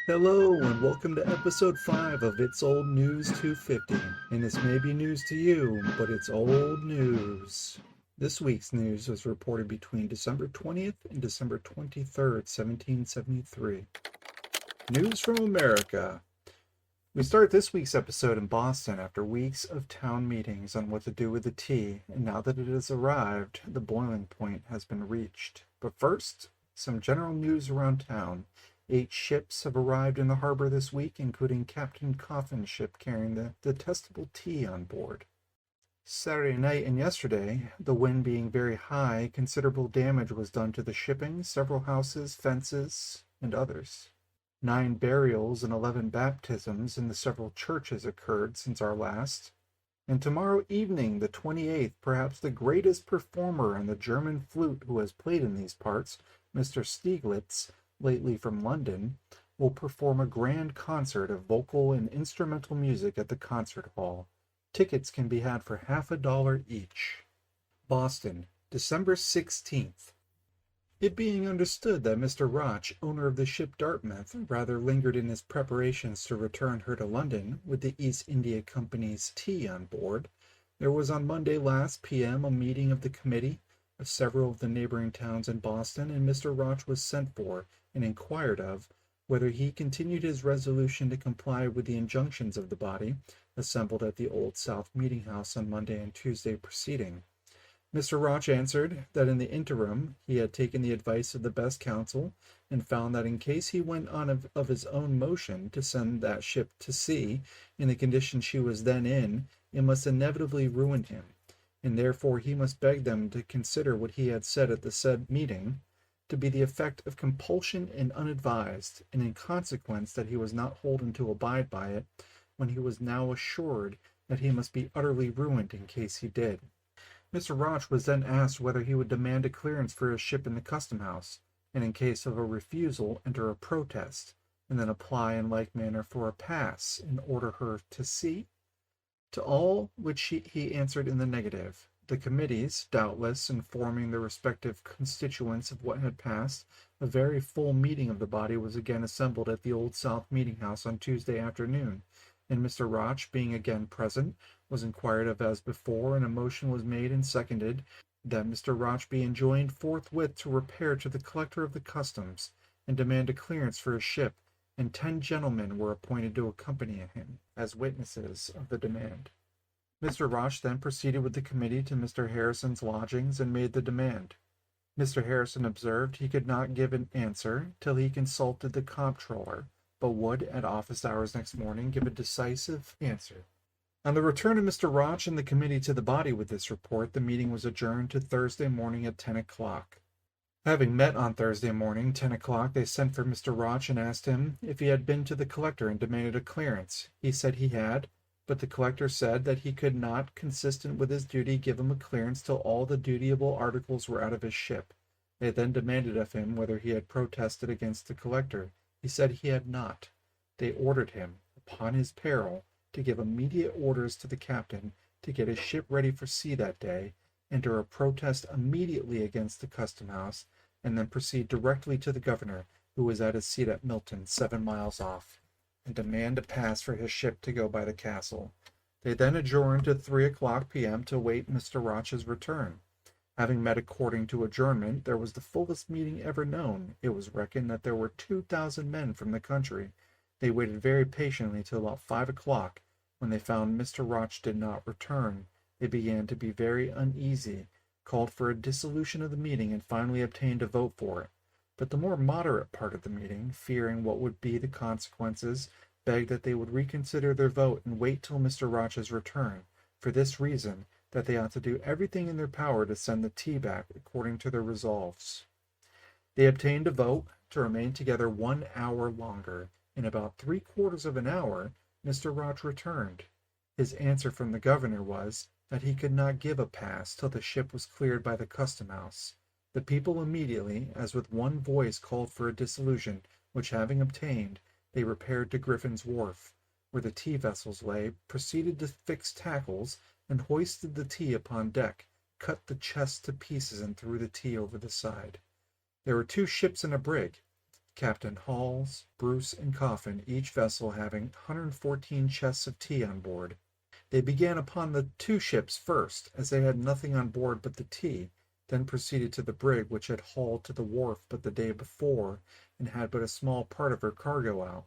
Hello and welcome to episode 5 of It's Old News 250. And this may be news to you, but it's old news. This week's news was reported between December 20th and December 23rd, 1773. News from America. We start this week's episode in Boston after weeks of town meetings on what to do with the tea, and now that it has arrived, the boiling point has been reached. But first, some general news around town. 8 ships have arrived in the harbor this week, including Captain Coffin's ship carrying the detestable tea on board. Saturday night and yesterday, the wind being very high, considerable damage was done to the shipping, several houses, fences, and others. 9 burials and 11 baptisms in the several churches occurred since our last. And tomorrow evening, the 28th, perhaps the greatest performer on the German flute who has played in these parts, Mr. Stieglitz, lately from London, will perform a grand concert of vocal and instrumental music at the concert hall. Tickets can be had for $50 each. Boston, December 16th. It being understood that Mr. Roch, owner of the ship Dartmouth, rather lingered in his preparations to return her to London with the East India Company's tea on board, there was on Monday last p.m. a meeting of the committee of several of the neighboring towns in Boston, and Mr. Roch was sent for and inquired of whether he continued his resolution to comply with the injunctions of the body assembled at the Old South Meeting House on Monday and Tuesday preceding. Mr. Roch answered that in the interim he had taken the advice of the best counsel, and found that in case he went on of his own motion to send that ship to sea in the condition she was then in, it must inevitably ruin him, and therefore he must beg them to consider what he had said at the said meeting to be the effect of compulsion and unadvised, and in consequence that he was not holden to abide by it, when he was now assured that he must be utterly ruined in case he did. Mr. Roch was then asked whether he would demand a clearance for his ship in the custom house, and in case of a refusal enter a protest, and then apply in like manner for a pass and order her to sea. To all which he answered in the negative. The committees, doubtless informing their respective constituents of what had passed, a very full meeting of the body was again assembled at the Old South Meeting House on Tuesday afternoon, and Mr. Roch, being again present, was inquired of as before, and a motion was made and seconded that Mr. Roch be enjoined forthwith to repair to the collector of the customs and demand a clearance for his ship, and 10 gentlemen were appointed to accompany him as witnesses of the demand. Mr. Roch then proceeded with the committee to Mr. Harrison's lodgings and made the demand. Mr. Harrison observed he could not give an answer till he consulted the comptroller, but would, at office hours next morning, give a decisive answer. On the return of Mr. Roch and the committee to the body with this report, the meeting was adjourned to Thursday morning at 10 o'clock. Having met on Thursday morning, 10 o'clock, they sent for Mr. Roch and asked him if he had been to the collector and demanded a clearance. He said he had, but the collector said that he could not, consistent with his duty, give him a clearance till all the dutiable articles were out of his ship. They then demanded of him whether he had protested against the collector. He said he had not. They ordered him, upon his peril, to give immediate orders to the captain to get his ship ready for sea that day, enter a protest immediately against the custom house, and then proceed directly to the governor, who was at his seat at Milton, 7 miles off, and demand a pass for his ship to go by the castle. They then adjourned to 3 o'clock p.m. to await Mr. Roch's return. Having met according to adjournment, there was the fullest meeting ever known. It was reckoned that there were 2,000 men from the country. They waited very patiently till about 5 o'clock, when they found Mr. Roch did not return. They began to be very uneasy, called for a dissolution of the meeting, and finally obtained a vote for it. But the more moderate part of the meeting, fearing what would be the consequences, begged that they would reconsider their vote and wait till Mr. Roch's return, for this reason, that they ought to do everything in their power to send the tea back according to their resolves. They obtained a vote to remain together 1 hour longer. In about 3/4 of an hour, Mr. Roch returned. His answer from the governor was that he could not give a pass till the ship was cleared by the custom house. The people immediately, as with one voice, called for a dissolution, which having obtained, they repaired to Griffin's Wharf, where the tea vessels lay, proceeded to fix tackles, and hoisted the tea upon deck, cut the chest to pieces, and threw the tea over the side. There were 2 ships and a brig. Captain Hall's, Bruce, and Coffin, each vessel having 114 chests of tea on board. They began upon the two ships first, as they had nothing on board but the tea, then proceeded to the brig, which had hauled to the wharf but the day before, and had but a small part of her cargo out.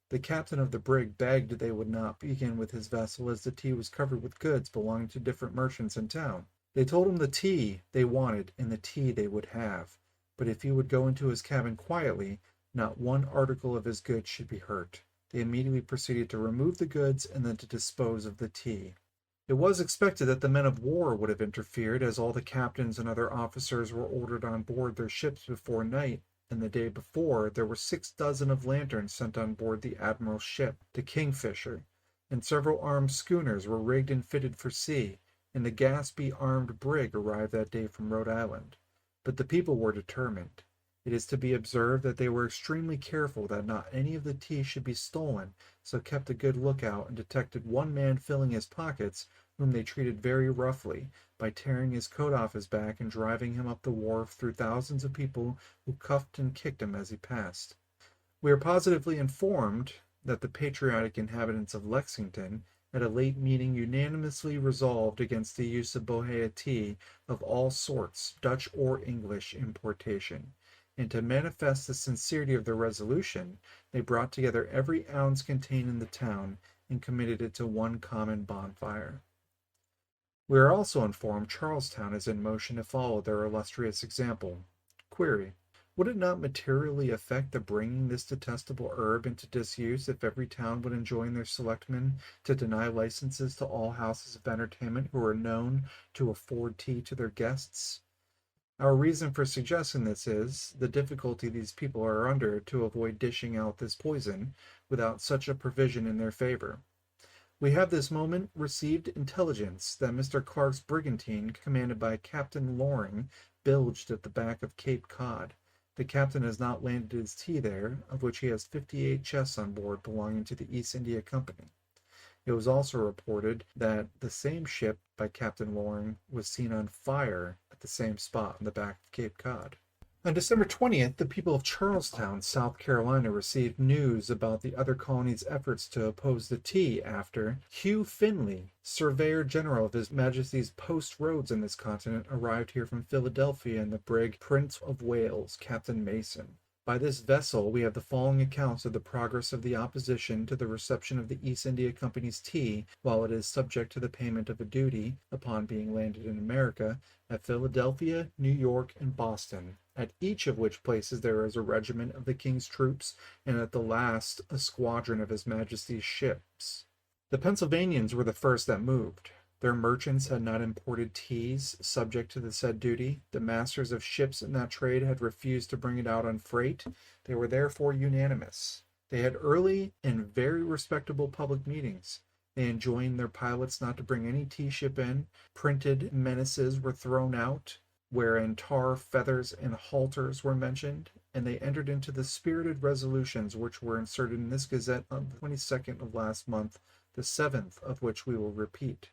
The captain of the brig begged they would not begin with his vessel, as the tea was covered with goods belonging to different merchants in town. They told him the tea they wanted and the tea they would have, but if he would go into his cabin quietly, not one article of his goods should be hurt. They immediately proceeded to remove the goods and then to dispose of the tea. It was expected that the men of war would have interfered, as all the captains and other officers were ordered on board their ships before night, and the day before there were 6 dozen of lanterns sent on board the admiral's ship, the Kingfisher, and several armed schooners were rigged and fitted for sea, and the Gaspee armed brig arrived that day from Rhode Island. But the people were determined. It is to be observed that they were extremely careful that not any of the tea should be stolen, so kept a good lookout and detected one man filling his pockets, whom they treated very roughly, by tearing his coat off his back and driving him up the wharf through thousands of people who cuffed and kicked him as he passed. We are positively informed that the patriotic inhabitants of Lexington, at a late meeting, unanimously resolved against the use of Bohea tea of all sorts, Dutch or English importation. And to manifest the sincerity of their resolution, they brought together every ounce contained in the town and committed it to one common bonfire. We are also informed Charlestown is in motion to follow their illustrious example. Query: would it not materially affect the bringing this detestable herb into disuse if every town would enjoin their selectmen to deny licenses to all houses of entertainment who are known to afford tea to their guests? Our reason for suggesting this is the difficulty these people are under to avoid dishing out this poison without such a provision in their favor. We have this moment received intelligence that Mr. Clark's brigantine, commanded by Captain Loring, bilged at the back of Cape Cod. The captain has not landed his tea there, of which he has 58 chests on board belonging to the East India Company. It was also reported that the same ship by Captain Loring was seen on fire at the same spot on the back of Cape Cod. On December 20th, the people of Charlestown, South Carolina, received news about the other colonies' efforts to oppose the tea after Hugh Finley, Surveyor General of His Majesty's post roads in this continent, arrived here from Philadelphia in the brig Prince of Wales, Captain Mason. By this vessel we have the following accounts of the progress of the opposition to the reception of the East India Company's tea, while it is subject to the payment of a duty, upon being landed in America, at Philadelphia, New York, and Boston, at each of which places there is a regiment of the King's troops, and at the last a squadron of His Majesty's ships. The Pennsylvanians were the first that moved. Their merchants had not imported teas subject to the said duty. The masters of ships in that trade had refused to bring it out on freight. They were therefore unanimous. They had early and very respectable public meetings. They enjoined their pilots not to bring any tea ship in. Printed menaces were thrown out, wherein tar, feathers, and halters were mentioned, and they entered into the spirited resolutions which were inserted in this Gazette on the 22nd of last month, the 7th of which we will repeat.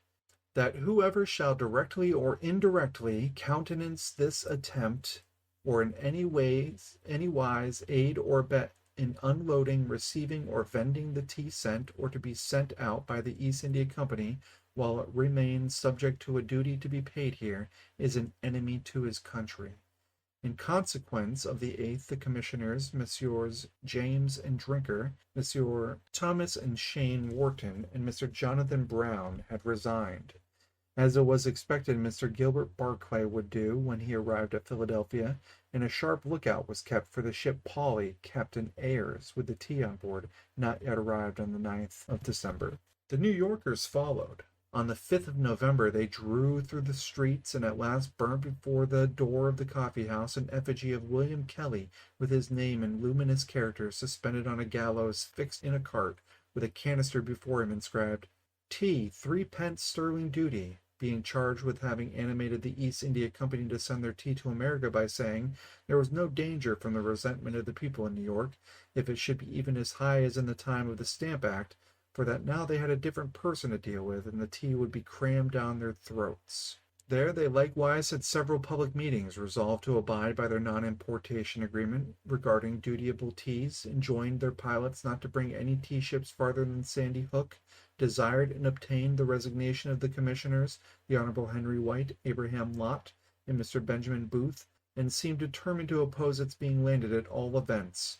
That whoever shall directly or indirectly countenance this attempt, or in any wise aid or abet in unloading, receiving, or vending the tea sent or to be sent out by the East India Company, while it remains subject to a duty to be paid here, is an enemy to his country. In consequence of the 8th, the commissioners, Messrs. James and Drinker, Messrs. Thomas and Shane Wharton, and Mr. Jonathan Brown had resigned. As it was expected Mr. Gilbert Barclay would do when he arrived at Philadelphia, and a sharp lookout was kept for the ship Polly, Captain Ayers, with the tea on board, not yet arrived on the 9th of December. The New Yorkers followed. On the 5th of November they drew through the streets and at last burned before the door of the coffee house an effigy of William Kelly, with his name in luminous characters suspended on a gallows fixed in a cart, with a canister before him inscribed, "Tea, 3d. sterling duty," being charged with having animated the East India Company to send their tea to America by saying there was no danger from the resentment of the people in New York, if it should be even as high as in the time of the Stamp Act, for that now they had a different person to deal with, and the tea would be crammed down their throats. There they likewise had several public meetings, resolved to abide by their non-importation agreement regarding dutiable teas, enjoined their pilots not to bring any tea ships farther than Sandy Hook, desired and obtained the resignation of the commissioners, the Honorable Henry White, Abraham Lott, and Mr. Benjamin Booth, and seemed determined to oppose its being landed at all events.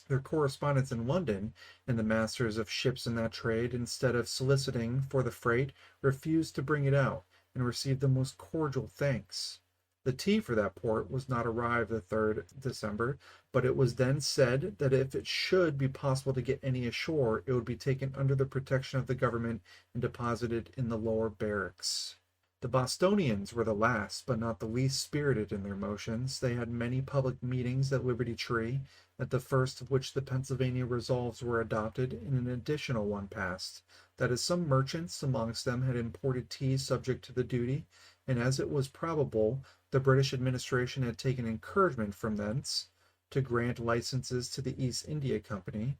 Their correspondents in London, and the masters of ships in that trade, instead of soliciting for the freight, refused to bring it out, and received the most cordial thanks. The tea for that port was not arrived the 3rd December, but it was then said that if it should be possible to get any ashore, it would be taken under the protection of the government and deposited in the lower barracks. The Bostonians were the last, but not the least spirited in their motions. They had many public meetings at Liberty Tree, at the first of which the Pennsylvania resolves were adopted, and an additional one passed, that as some merchants amongst them had imported tea subject to the duty, and as it was probable the British administration had taken encouragement from thence to grant licenses to the East India Company,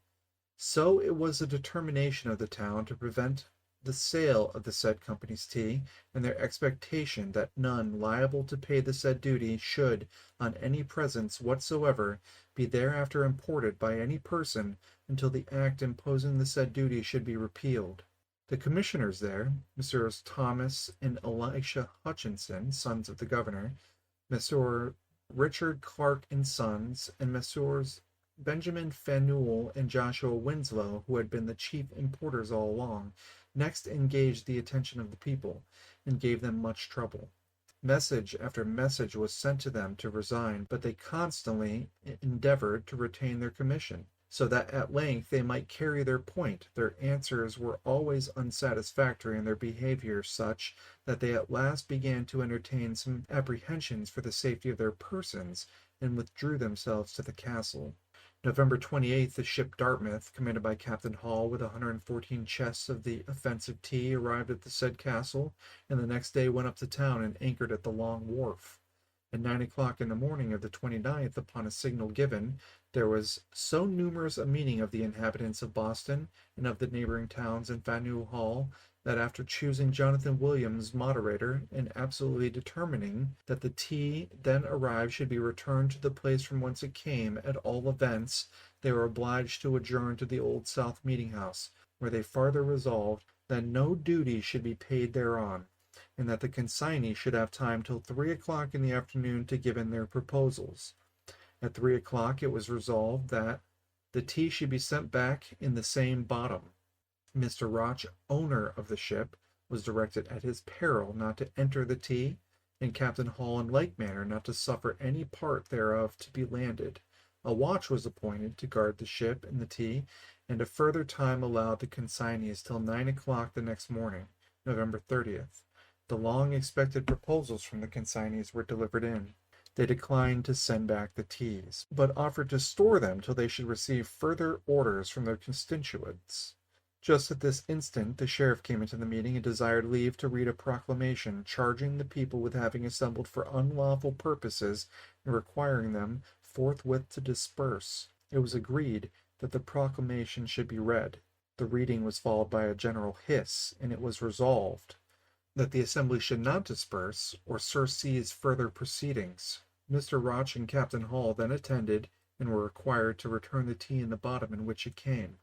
so it was a determination of the town to prevent the sale of the said company's tea, and their expectation that none liable to pay the said duty should, on any presents whatsoever, be thereafter imported by any person until the act imposing the said duty should be repealed. The commissioners there, Messrs. Thomas and Elisha Hutchinson, sons of the governor, Messrs. Richard Clark and Sons, and Messrs. Benjamin Faneuil and Joshua Winslow, who had been the chief importers all along, next engaged the attention of the people, and gave them much trouble. Message after message was sent to them to resign, but they constantly endeavored to retain their commission, so that at length they might carry their point. Their answers were always unsatisfactory, and their behavior such that they at last began to entertain some apprehensions for the safety of their persons, and withdrew themselves to the castle. November 28th, the ship Dartmouth, commanded by Captain Hall, with 114 chests of the offensive tea, arrived at the said castle, and the next day went up to town and anchored at the Long Wharf. At 9 o'clock in the morning of the 29th, upon a signal given, there was so numerous a meeting of the inhabitants of Boston and of the neighboring towns in Faneuil Hall, that after choosing Jonathan Williams moderator, and absolutely determining that the tea then arrived should be returned to the place from whence it came, at all events, they were obliged to adjourn to the Old South Meeting House, where they farther resolved that no duty should be paid thereon, and that the consignee should have time till 3 o'clock in the afternoon to give in their proposals. At 3 o'clock it was resolved that the tea should be sent back in the same bottom. Mr. Roch, owner of the ship, was directed at his peril not to enter the tea, and Captain Hall in like manner not to suffer any part thereof to be landed. A watch was appointed to guard the ship and the tea, and a further time allowed the consignees till 9 o'clock the next morning, November 30th. The long-expected proposals from the consignees were delivered in. They declined to send back the teas, but offered to store them till they should receive further orders from their constituents. Just at this instant the sheriff came into the meeting and desired leave to read a proclamation charging the people with having assembled for unlawful purposes, and requiring them forthwith to disperse. It was agreed that the proclamation should be read. The reading was followed by a general hiss, and it was resolved that the assembly should not disperse or surcease further proceedings. Mr. Roch and Captain Hall then attended, and were required to return the tea in the bottom in which it came.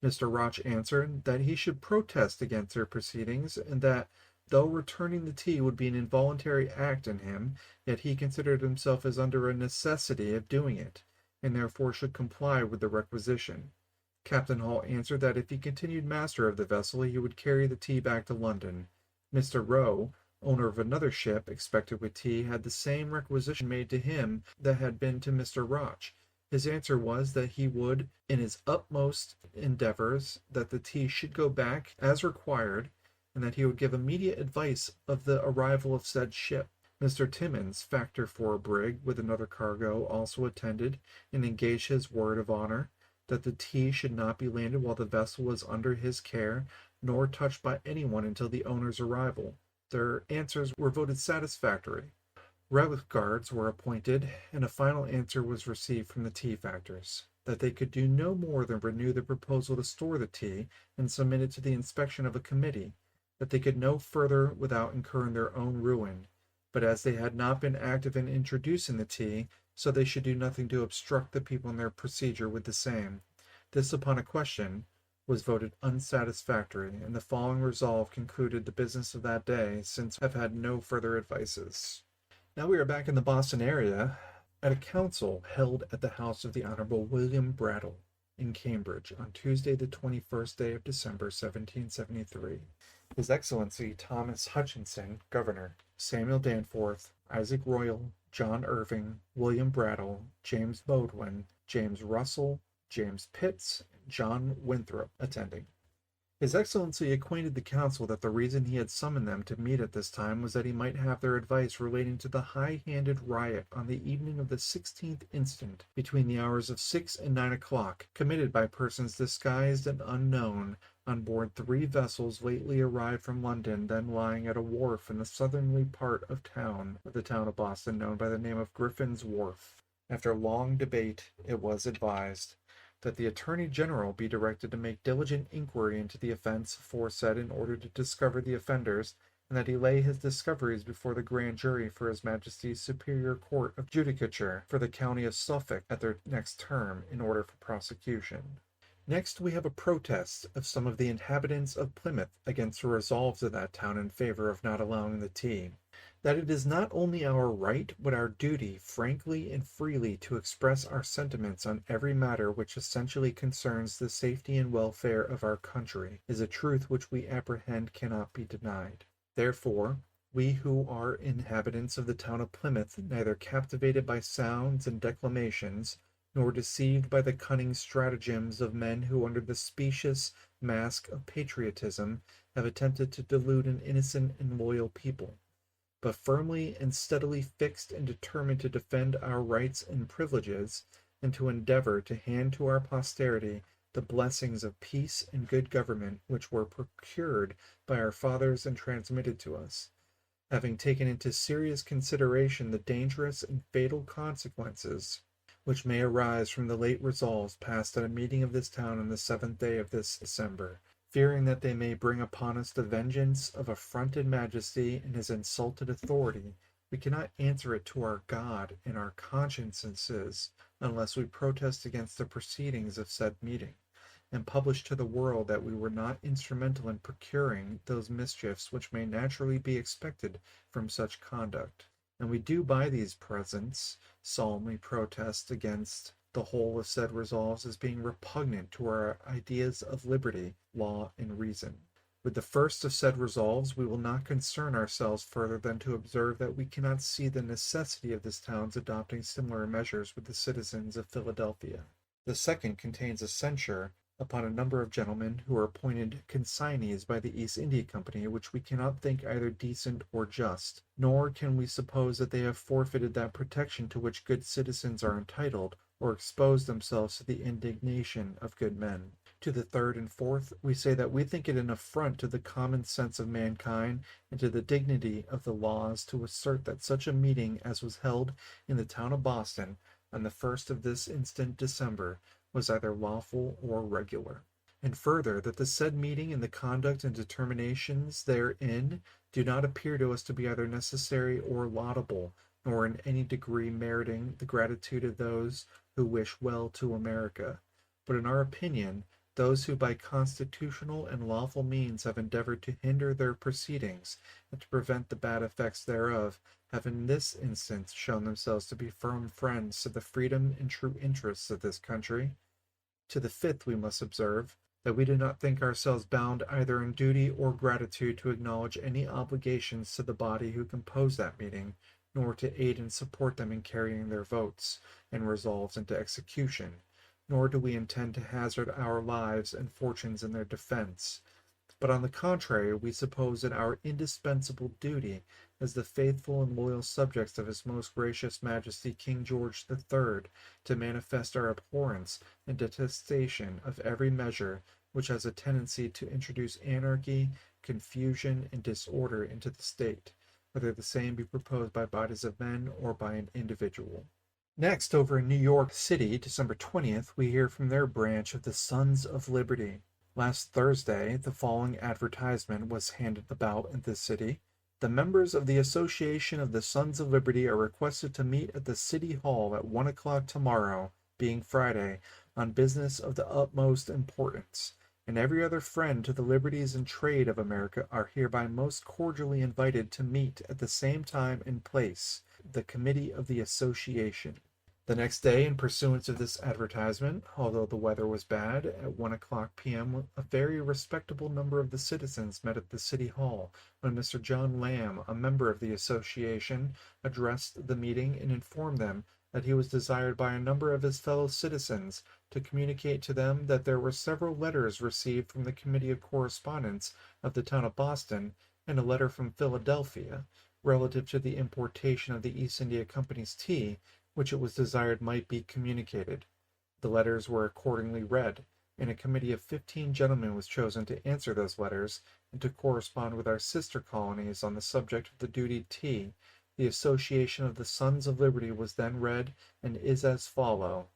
Mr. Roch answered that he should protest against their proceedings, and that, though returning the tea would be an involuntary act in him, yet he considered himself as under a necessity of doing it, and therefore should comply with the requisition. Captain Hall answered that if he continued master of the vessel he would carry the tea back to London. Mr. Rowe, owner of another ship expected with tea, had the same requisition made to him that had been to Mr. Roch. His answer was that he would, in his utmost endeavors, that the tea should go back as required, and that he would give immediate advice of the arrival of said ship. Mr. Timmins, factor for a brig with another cargo, also attended, and engaged his word of honor that the tea should not be landed while the vessel was under his care, nor touched by anyone until the owner's arrival. Their answers were voted satisfactory. Relief guards were appointed, and a final answer was received from the tea factors, that they could do no more than renew the proposal to store the tea, and submit it to the inspection of a committee, that they could no further without incurring their own ruin, but as they had not been active in introducing the tea, so they should do nothing to obstruct the people in their procedure with the same. This, upon a question, was voted unsatisfactory, and the following resolve concluded the business of that day, since have had no further advices. Now we are back in the Boston area at a council held at the house of the Honorable William Brattle in Cambridge on Tuesday the 21st day of December 1773. His Excellency Thomas Hutchinson, Governor, Samuel Danforth, Isaac Royal, John Irving, William Brattle, James Bodwin, James Russell, James Pitts, and John Winthrop attending. His Excellency acquainted the council that the reason he had summoned them to meet at this time was that he might have their advice relating to the high-handed riot on the evening of the 16th instant, between the hours of 6 and 9 o'clock, committed by persons disguised and unknown, on board 3 vessels lately arrived from London, then lying at a wharf in the southerly part of the town of Boston, known by the name of Griffin's Wharf. After long debate, it was advised that the Attorney General be directed to make diligent inquiry into the offense aforesaid in order to discover the offenders, and that he lay his discoveries before the grand jury for His Majesty's Superior Court of Judicature for the county of Suffolk at their next term, in order for prosecution. Next, we have a protest of some of the inhabitants of Plymouth against the resolves of that town in favor of not allowing the tea. That it is not only our right but our duty frankly and freely to express our sentiments on every matter which essentially concerns the safety and welfare of our country is a truth which we apprehend cannot be denied. Therefore, we who are inhabitants of the town of Plymouth, neither captivated by sounds and declamations, nor deceived by the cunning stratagems of men who under the specious mask of patriotism have attempted to delude an innocent and loyal people, but firmly and steadily fixed and determined to defend our rights and privileges, and to endeavor to hand to our posterity the blessings of peace and good government which were procured by our fathers and transmitted to us, having taken into serious consideration the dangerous and fatal consequences which may arise from the late resolves passed at a meeting of this town on the 7th day of this December, fearing that they may bring upon us the vengeance of affronted majesty and his insulted authority. We cannot answer it to our God and our consciences unless we protest against the proceedings of said meeting, and publish to the world that we were not instrumental in procuring those mischiefs which may naturally be expected from such conduct. And we do by these presents solemnly protest against the whole of said resolves as being repugnant to our ideas of liberty, law, and reason. With the first of said resolves we will not concern ourselves further than to observe that we cannot see the necessity of this town's adopting similar measures with the citizens of Philadelphia. The second contains a censure upon a number of gentlemen who are appointed consignees by the East India Company, which we cannot think either decent or just, nor can we suppose that they have forfeited that protection to which good citizens are entitled, or exposed themselves to the indignation of good men. To the third and fourth, we say that we think it an affront to the common sense of mankind and to the dignity of the laws to assert that such a meeting as was held in the town of Boston on the 1st of this instant December was either lawful or regular. And further, that the said meeting and the conduct and determinations therein do not appear to us to be either necessary or laudable, nor in any degree meriting the gratitude of those who wish well to America, but in our opinion, those who by constitutional and lawful means have endeavored to hinder their proceedings and to prevent the bad effects thereof, have in this instance shown themselves to be firm friends to the freedom and true interests of this country. To the fifth we must observe, that we do not think ourselves bound either in duty or gratitude to acknowledge any obligations to the body who compose that meeting, nor to aid and support them in carrying their votes and resolves into execution, nor do we intend to hazard our lives and fortunes in their defense. But on the contrary, we suppose it our indispensable duty, as the faithful and loyal subjects of His Most Gracious Majesty King George III, to manifest our abhorrence and detestation of every measure which has a tendency to introduce anarchy, confusion, and disorder into the state, whether the same be proposed by bodies of men or by an individual. Next, over in New York City, December 20th, we hear from their branch of the Sons of Liberty. Last Thursday, the following advertisement was handed about in this city. The members of the Association of the Sons of Liberty are requested to meet at the City Hall at 1 o'clock tomorrow, being Friday, on business of the utmost importance, and every other friend to the liberties and trade of America are hereby most cordially invited to meet at the same time and place, the Committee of the Association. The next day, in pursuance of this advertisement, although the weather was bad, at 1 o'clock p.m. a very respectable number of the citizens met at the City Hall, when Mr. John Lamb, a member of the association, addressed the meeting and informed them that he was desired by a number of his fellow citizens to communicate to them that there were several letters received from the Committee of Correspondence of the town of Boston, and a letter from Philadelphia, relative to the importation of the East India Company's tea, which it was desired might be communicated. The letters were accordingly read, and a committee of 15 gentlemen was chosen to answer those letters and to correspond with our sister colonies on the subject of the duty tea. The Association of the Sons of Liberty was then read, and is as follow.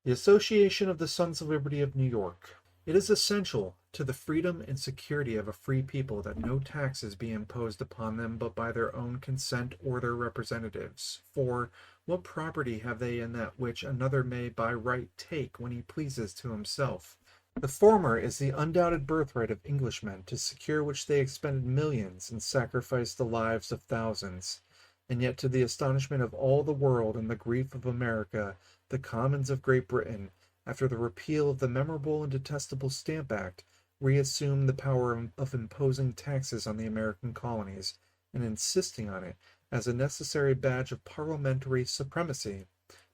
The Association of the Sons of Liberty of New York. It is essential to the freedom and security of a free people that no taxes be imposed upon them but by their own consent or their representatives. For what property have they in that which another may by right take when he pleases to himself? The former is the undoubted birthright of Englishmen, to secure which they expended millions and sacrificed the lives of thousands. And yet, to the astonishment of all the world and the grief of America, the Commons of Great Britain, after the repeal of the memorable and detestable Stamp Act, reassumed the power of imposing taxes on the American colonies, and insisting on it as a necessary badge of parliamentary supremacy,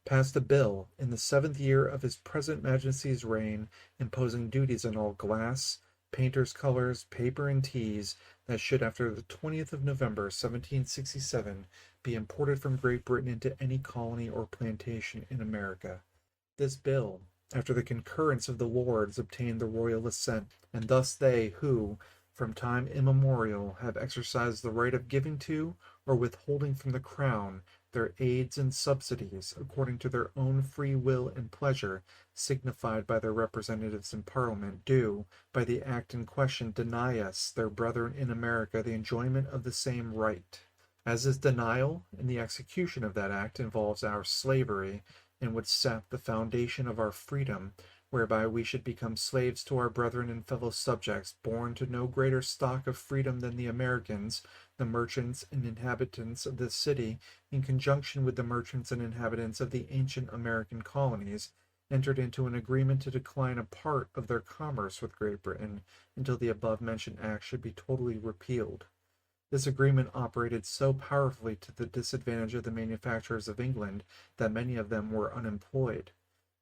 passed a bill in the 7th year of his present Majesty's reign, imposing duties on all glass, painters' colors, paper, and teas that should, after the 20th of November, 1767, be imported from Great Britain into any colony or plantation in America. This bill, after the concurrence of the Lords, obtained the royal assent, and thus they who, from time immemorial, have exercised the right of giving to, or withholding from the crown, their aids and subsidies, according to their own free will and pleasure, signified by their representatives in Parliament, do, by the act in question, deny us, their brethren in America, the enjoyment of the same right. As this denial, in the execution of that act, involves our slavery, and would sap the foundation of our freedom, whereby we should become slaves to our brethren and fellow subjects, born to no greater stock of freedom than the Americans, the merchants and inhabitants of this city, in conjunction with the merchants and inhabitants of the ancient American colonies, entered into an agreement to decline a part of their commerce with Great Britain until the above-mentioned act should be totally repealed. This agreement operated so powerfully to the disadvantage of the manufacturers of England that many of them were unemployed.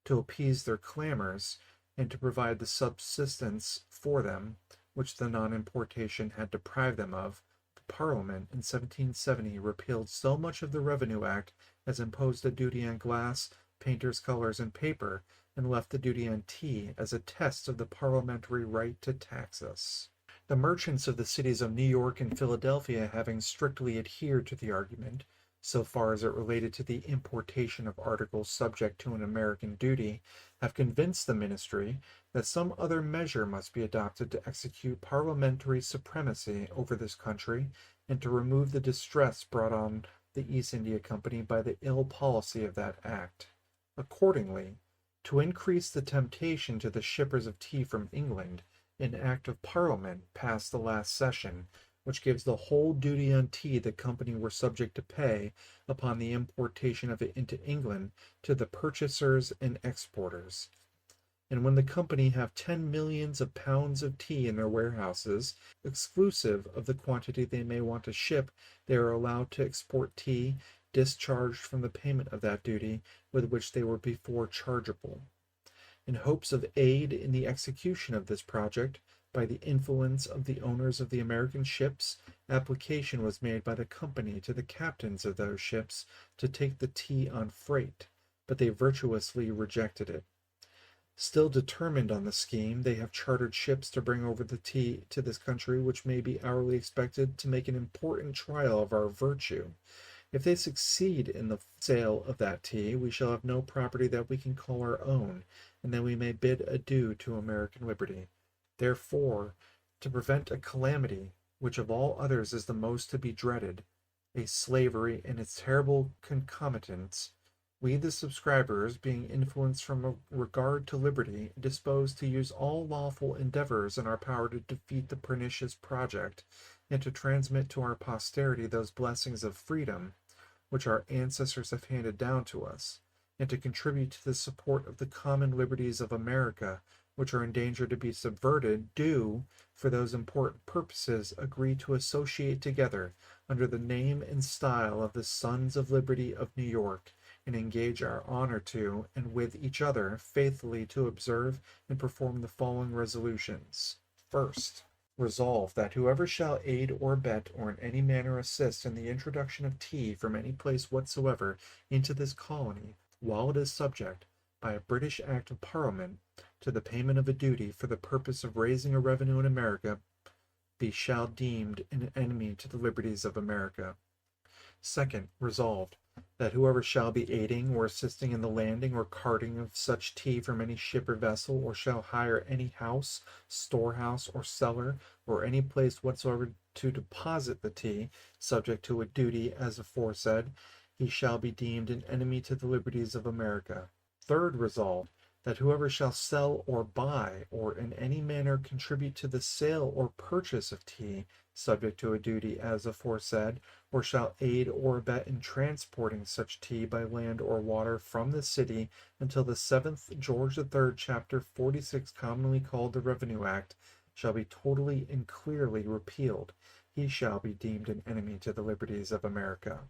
To appease their clamors, and to provide the subsistence for them, which the non-importation had deprived them of, the Parliament in 1770 repealed so much of the Revenue Act as imposed a duty on glass, painters' colors, and paper, and left the duty on tea as a test of the parliamentary right to tax us. The merchants of the cities of New York and Philadelphia, having strictly adhered to the argument, so far as it related to the importation of articles subject to an American duty, have convinced the ministry that some other measure must be adopted to execute parliamentary supremacy over this country, and to remove the distress brought on the East India Company by the ill policy of that act. Accordingly, to increase the temptation to the shippers of tea from England, an Act of Parliament passed the last session, which gives the whole duty on tea the company were subject to pay upon the importation of it into England to the purchasers and exporters. And when the company have 10 millions of pounds of tea in their warehouses, exclusive of the quantity they may want to ship, they are allowed to export tea discharged from the payment of that duty with which they were before chargeable. In hopes of aid in the execution of this project, by the influence of the owners of the American ships, application was made by the company to the captains of those ships to take the tea on freight, but they virtuously rejected it. Still determined on the scheme, they have chartered ships to bring over the tea to this country, which may be hourly expected to make an important trial of our virtue. If they succeed in the sale of that tea, we shall have no property that we can call our own, and then we may bid adieu to American liberty. Therefore, to prevent a calamity, which of all others is the most to be dreaded, a slavery and its terrible concomitants, we the subscribers, being influenced from a regard to liberty, disposed to use all lawful endeavors in our power to defeat the pernicious project, and to transmit to our posterity those blessings of freedom which our ancestors have handed down to us, and to contribute to the support of the common liberties of America, which are in danger to be subverted, do, for those important purposes, agree to associate together under the name and style of the Sons of Liberty of New York, and engage our honor to, and with each other, faithfully to observe and perform the following resolutions. First, resolve that whoever shall aid or abet or in any manner assist in the introduction of tea from any place whatsoever into this colony, while it is subject, by a British Act of Parliament, to the payment of a duty for the purpose of raising a revenue in America, be shall deemed an enemy to the liberties of America. Second, resolved, that whoever shall be aiding or assisting in the landing or carting of such tea from any ship or vessel, or shall hire any house, storehouse, or cellar, or any place whatsoever to deposit the tea, subject to a duty as aforesaid, he shall be deemed an enemy to the liberties of America. Third, resolved, that whoever shall sell or buy, or in any manner contribute to the sale or purchase of tea, subject to a duty as aforesaid, or shall aid or abet in transporting such tea by land or water from the city until the 7th George III, Chapter 46, commonly called the Revenue Act, shall be totally and clearly repealed, he shall be deemed an enemy to the liberties of America.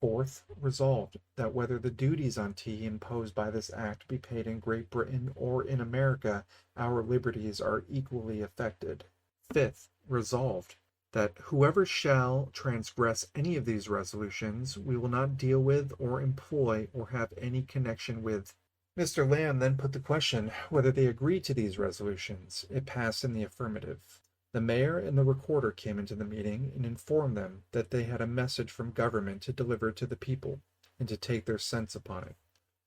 Fourth, resolved, that whether the duties on tea imposed by this act be paid in Great Britain or in America, our liberties are equally affected. Fifth, resolved, that whoever shall transgress any of these resolutions, we will not deal with or employ or have any connection with. Mr. Lamb then put the question whether they agreed to these resolutions. It passed in the affirmative. The mayor and the recorder came into the meeting and informed them that they had a message from government to deliver to the people, and to take their sense upon it.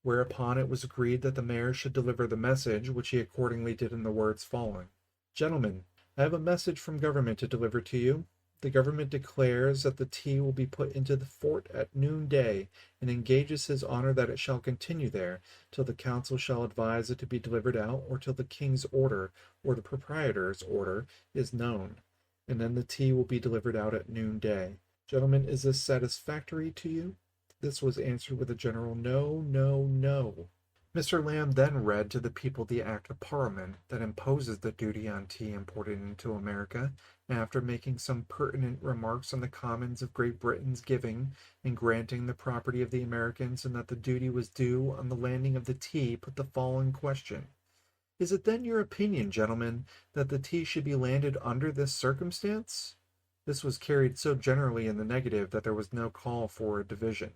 Whereupon it was agreed that the mayor should deliver the message, which he accordingly did in the words following. Gentlemen, I have a message from government to deliver to you. The government declares that the tea will be put into the fort at noonday, and engages his honor that it shall continue there, till the council shall advise it to be delivered out, or till the king's order, or the proprietor's order, is known, and then the tea will be delivered out at noonday. Gentlemen, is this satisfactory to you? This was answered with a general no, no, no. Mr. Lamb then read to the people the Act of Parliament that imposes the duty on tea imported into America, and after making some pertinent remarks on the Commons of Great Britain's giving and granting the property of the Americans, and that the duty was due on the landing of the tea, put the following question. Is it then your opinion, gentlemen, that the tea should be landed under this circumstance? This was carried so generally in the negative that there was no call for a division.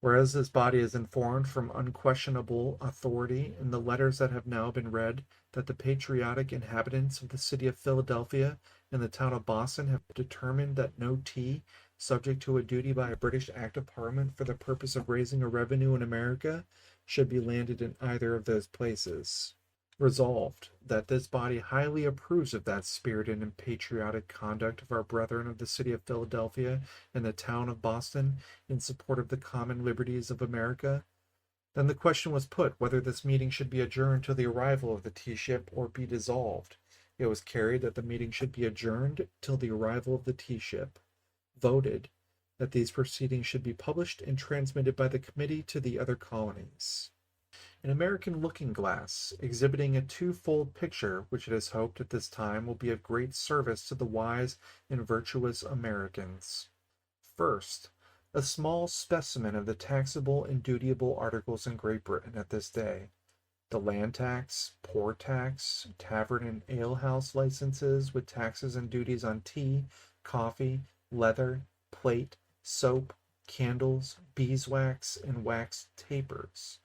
Whereas this body is informed from unquestionable authority in the letters that have now been read that the patriotic inhabitants of the city of Philadelphia and the town of Boston have determined that no tea, subject to a duty by a British Act of Parliament for the purpose of raising a revenue in America, should be landed in either of those places. Resolved, that this body highly approves of that spirited and patriotic conduct of our brethren of the city of Philadelphia and the town of Boston in support of the common liberties of America. Then the question was put whether this meeting should be adjourned till the arrival of the tea ship or be dissolved. It was carried that the meeting should be adjourned till the arrival of the tea ship. Voted, that these proceedings should be published and transmitted by the committee to the other colonies. An American looking-glass, exhibiting a twofold picture, which it is hoped at this time will be of great service to the wise and virtuous Americans. First, a small specimen of the taxable and dutiable articles in Great Britain at this day. The land tax, poor tax, tavern and alehouse licenses with taxes and duties on tea, coffee, leather, plate, soap, candles, beeswax, and wax tapers.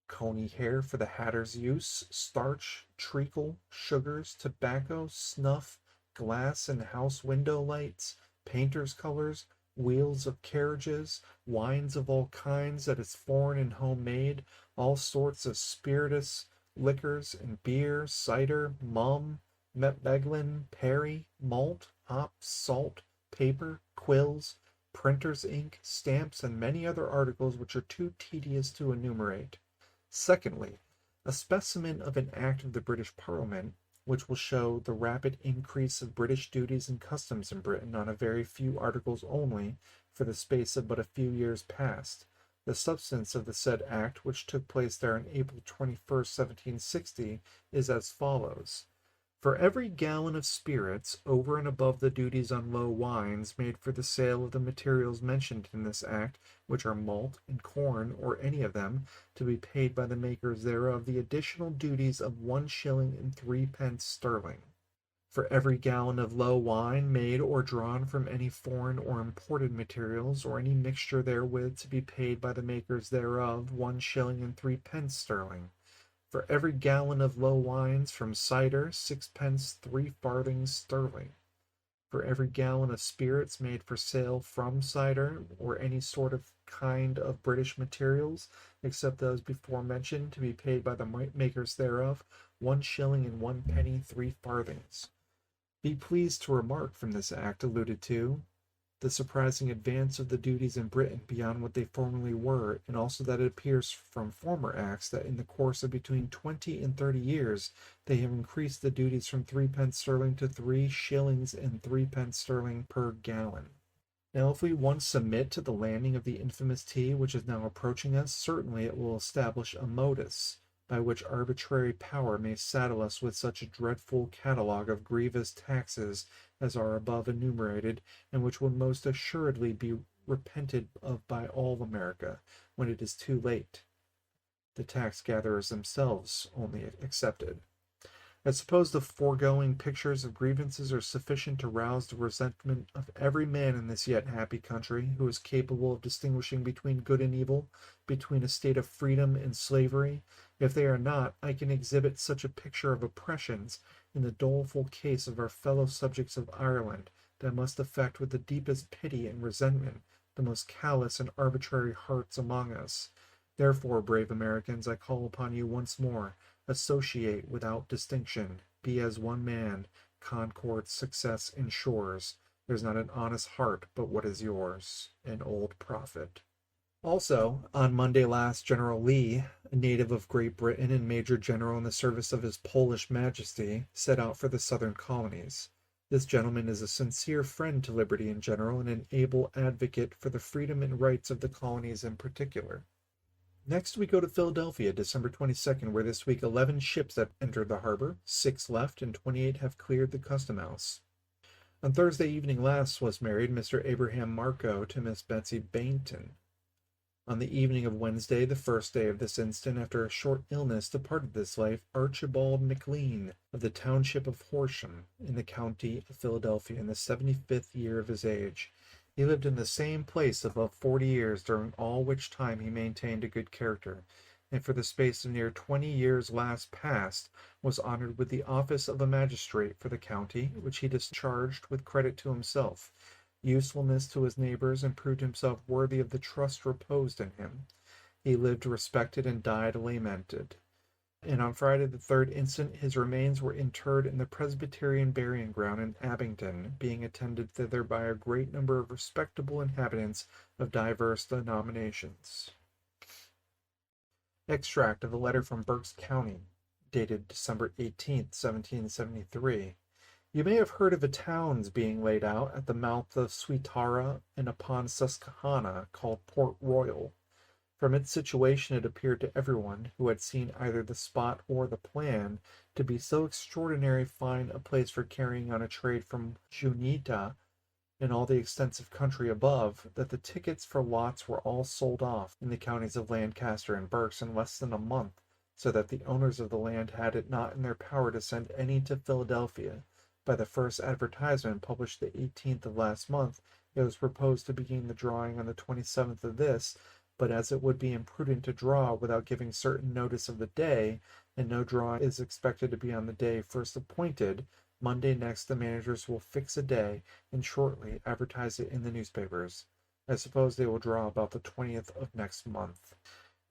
Coney hair for the hatter's use, starch, treacle, sugars, tobacco, snuff, glass and house window lights, painter's colors, wheels of carriages, wines of all kinds that is foreign and homemade, all sorts of spirituous liquors and beer, cider, mum, metlin, perry, malt, hops, salt, paper, quills, printer's ink, stamps, and many other articles which are too tedious to enumerate. Secondly, a specimen of an act of the British Parliament, which will show the rapid increase of British duties and customs in Britain on a very few articles only, for the space of but a few years past. The substance of the said act, which took place there on April 21st, 1760, is as follows. For every gallon of spirits, over and above the duties on low wines made for the sale of the materials mentioned in this act, which are malt and corn, or any of them, to be paid by the makers thereof the additional duties of 1 and 3 sterling. For every gallon of low wine made or drawn from any foreign or imported materials, or any mixture therewith, to be paid by the makers thereof 1 and 3 sterling. For every gallon of low wines from cider, 6 3 farthings sterling. For every gallon of spirits made for sale from cider, or any sort of kind of British materials, except those before mentioned, to be paid by the makers thereof 1 and 1 3 farthings. Be pleased to remark from this act alluded to, the surprising advance of the duties in Britain beyond what they formerly were, and also that it appears from former acts that in the course of between 20 and 30 years they have increased the duties from 3 sterling to 3 and 3 sterling per gallon. Now, if we once submit to the landing of the infamous tea which is now approaching us, certainly it will establish a modus by which arbitrary power may saddle us with such a dreadful catalogue of grievous taxes as are above enumerated, and which will most assuredly be repented of by all America when it is too late, the tax gatherers themselves only excepted. I suppose the foregoing pictures of grievances are sufficient to rouse the resentment of every man in this yet happy country, who is capable of distinguishing between good and evil, between a state of freedom and slavery. If they are not, I can exhibit such a picture of oppressions in the doleful case of our fellow subjects of Ireland, that must affect with the deepest pity and resentment the most callous and arbitrary hearts among us. Therefore, brave Americans, I call upon you once more, associate without distinction, be as one man, concord success ensures. There's not an honest heart but what is yours. An old prophet. Also, on Monday last, General Lee, a native of Great Britain and major general in the service of his Polish Majesty, set out for the southern colonies. This gentleman is a sincere friend to liberty in general and an able advocate for the freedom and rights of the colonies in particular. Next, we go to Philadelphia, December 22nd, where this week 11 ships have entered the harbor, 6 left, and 28 have cleared the custom house. On Thursday evening last was married Mr. Abraham Marco to Miss Betsy Bainton. On the evening of Wednesday, the first day of this instant, after a short illness, departed this life Archibald McLean, of the township of Horsham, in the county of Philadelphia, in the 75th year of his age. He lived in the same place above 40 years, during all which time he maintained a good character, and for the space of near 20 years last past was honored with the office of a magistrate for the county, which he discharged with credit to himself, usefulness to his neighbors, and proved himself worthy of the trust reposed in him. He lived respected and died lamented. And on Friday the 3rd instant his remains were interred in the Presbyterian burying ground in Abingdon, being attended thither by a great number of respectable inhabitants of divers denominations. Extract of a letter from Berks County, dated December 18th, 1773. You may have heard of a town's being laid out at the mouth of Swetara and upon Susquehanna, called Port Royal. From its situation it appeared to everyone who had seen either the spot or the plan to be so extraordinary fine a place for carrying on a trade from Junita and all the extensive country above, that the tickets for lots were all sold off in the counties of Lancaster and Berks in less than a month, so that the owners of the land had it not in their power to send any to Philadelphia. By the first advertisement, published the 18th of last month, it was proposed to begin the drawing on the 27th of this, but as it would be imprudent to draw without giving certain notice of the day, and no drawing is expected to be on the day first appointed, Monday next the managers will fix a day, and shortly advertise it in the newspapers. I suppose they will draw about the 20th of next month.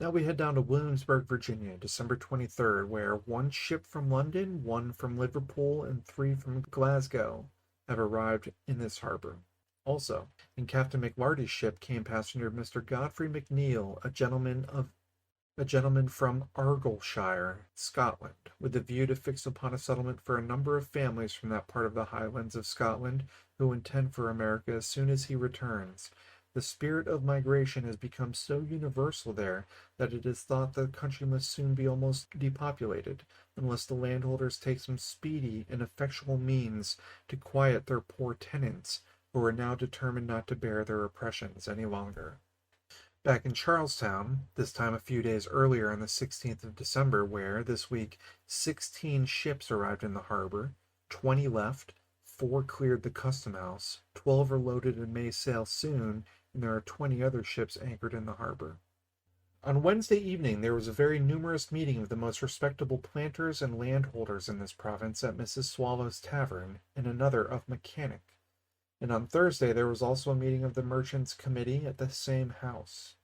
Now we head down to Williamsburg, Virginia, December 23rd, where one ship from London, one from Liverpool, and three from Glasgow have arrived in this harbor. Also, in Captain McLarty's ship came passenger Mr. Godfrey McNeill, a gentleman from Argyllshire, Scotland, with a view to fix upon a settlement for a number of families from that part of the Highlands of Scotland who intend for America as soon as he returns. The spirit of migration has become so universal there that it is thought the country must soon be almost depopulated, unless the landholders take some speedy and effectual means to quiet their poor tenants, who are now determined not to bear their oppressions any longer. Back in Charlestown, this time a few days earlier on the 16th of December, where, this week, 16 ships arrived in the harbor, 20 left, 4 cleared the custom house, 12 are loaded and may sail soon, and there are 20 other ships anchored in the harbor. On Wednesday evening there was a very numerous meeting of the most respectable planters and landholders in this province at Mrs. Swallow's tavern, and another of Mechanic. And on Thursday there was also a meeting of the Merchants' Committee at the same house.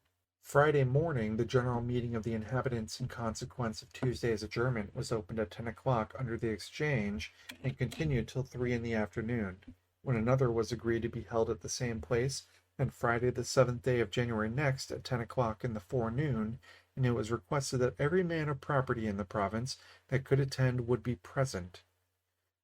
Friday morning the general meeting of the inhabitants in consequence of Tuesday's adjournment was opened at 10 o'clock under the Exchange, and continued till 3 in the afternoon, when another was agreed to be held at the same place, and Friday the 7th day of January next at 10 o'clock in the forenoon, and it was requested that every man of property in the province that could attend would be present.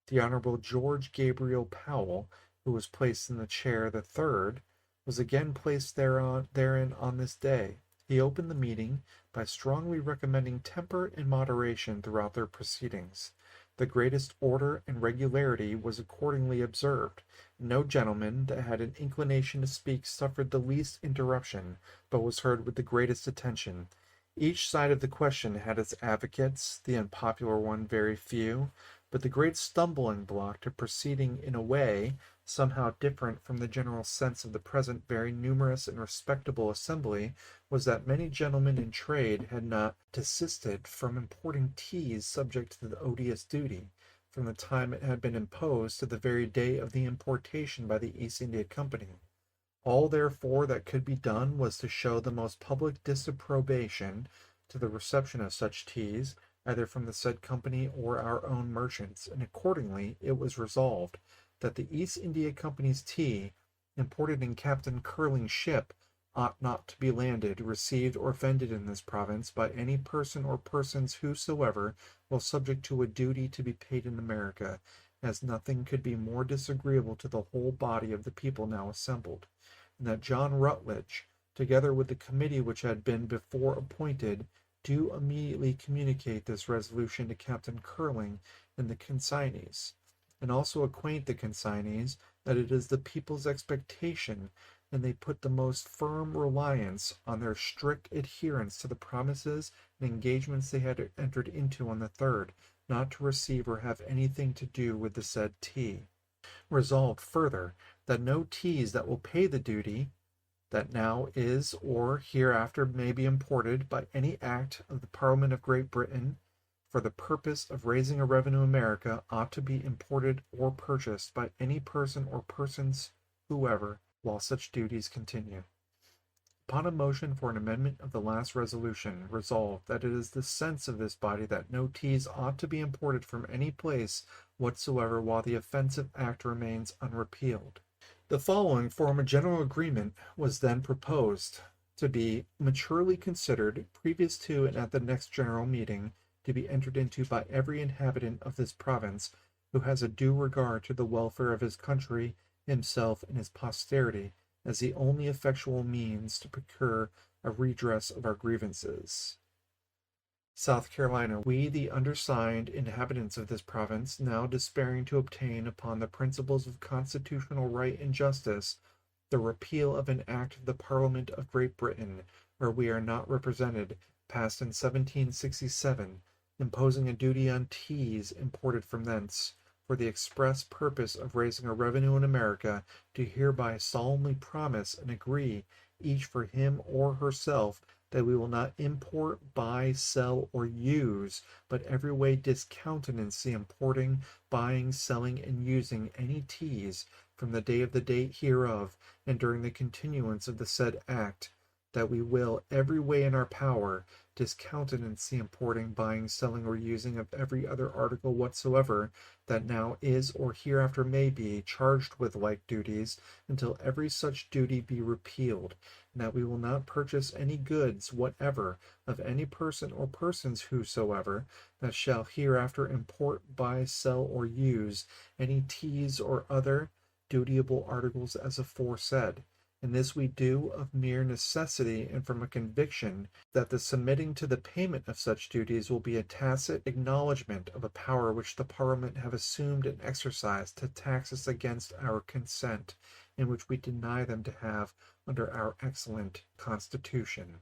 The Honorable George Gabriel Powell, who was placed in the chair the 3rd, was again placed therein on this day. He opened the meeting by strongly recommending temper and moderation throughout their proceedings. The greatest order and regularity was accordingly observed. No gentleman that had an inclination to speak suffered the least interruption, but was heard with the greatest attention. Each side of the question had its advocates, the unpopular one very few, but the great stumbling block to proceeding in a way somehow different from the general sense of the present very numerous and respectable assembly was that many gentlemen in trade had not desisted from importing teas subject to the odious duty, from the time it had been imposed to the very day of the importation by the East India Company. All therefore that could be done was to show the most public disapprobation to the reception of such teas, either from the said company or our own merchants, and accordingly it was resolved that the East India Company's tea, imported in Captain Curling's ship, ought not to be landed, received, or vended in this province by any person or persons whosoever, while subject to a duty to be paid in America, as nothing could be more disagreeable to the whole body of the people now assembled, and that John Rutledge, together with the committee which had been before appointed, do immediately communicate this resolution to Captain Curling and the consignees, and also acquaint the consignees that it is the people's expectation, and they put the most firm reliance on their strict adherence to the promises and engagements they had entered into on the 3rd, not to receive or have anything to do with the said tea. Resolved further, that no teas that will pay the duty that now is or hereafter may be imported by any act of the Parliament of Great Britain for the purpose of raising a revenue in America ought to be imported or purchased by any person or persons whoever while such duties continue. Upon a motion for an amendment of the last resolution, resolved that it is the sense of this body that no teas ought to be imported from any place whatsoever while the offensive act remains unrepealed. The following form of general agreement was then proposed to be maturely considered previous to and at the next general meeting, to be entered into by every inhabitant of this province who has a due regard to the welfare of his country, himself, and his posterity, as the only effectual means to procure a redress of our grievances. South Carolina, we, the undersigned inhabitants of this province, now despairing to obtain, upon the principles of constitutional right and justice, the repeal of an act of the Parliament of Great Britain, where we are not represented, passed in 1767, imposing a duty on teas imported from thence, for the express purpose of raising a revenue in America, do hereby solemnly promise and agree, each for him or herself, that we will not import, buy, sell, or use, but every way discountenance the importing, buying, selling, and using any teas from the day of the date hereof, and during the continuance of the said act, that we will, every way in our power, discountenance the importing, buying, selling, or using of every other article whatsoever that now is or hereafter may be charged with like duties, until every such duty be repealed, and that we will not purchase any goods whatever of any person or persons whosoever that shall hereafter import, buy, sell, or use any teas or other dutiable articles as aforesaid. And this we do of mere necessity and from a conviction that the submitting to the payment of such duties will be a tacit acknowledgment of a power which the Parliament have assumed and exercised to tax us against our consent, and which we deny them to have under our excellent Constitution.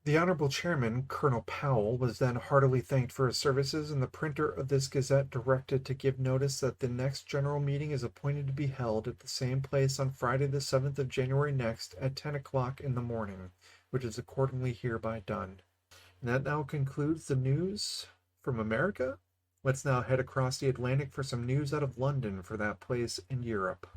The Honorable Chairman, Colonel Powell, was then heartily thanked for his services, and the printer of this Gazette directed to give notice that the next general meeting is appointed to be held at the same place on Friday the 7th of January next at 10 o'clock in the morning, which is accordingly hereby done. And that now concludes the news from America. Let's now head across the Atlantic for some news out of London, for that place in Europe.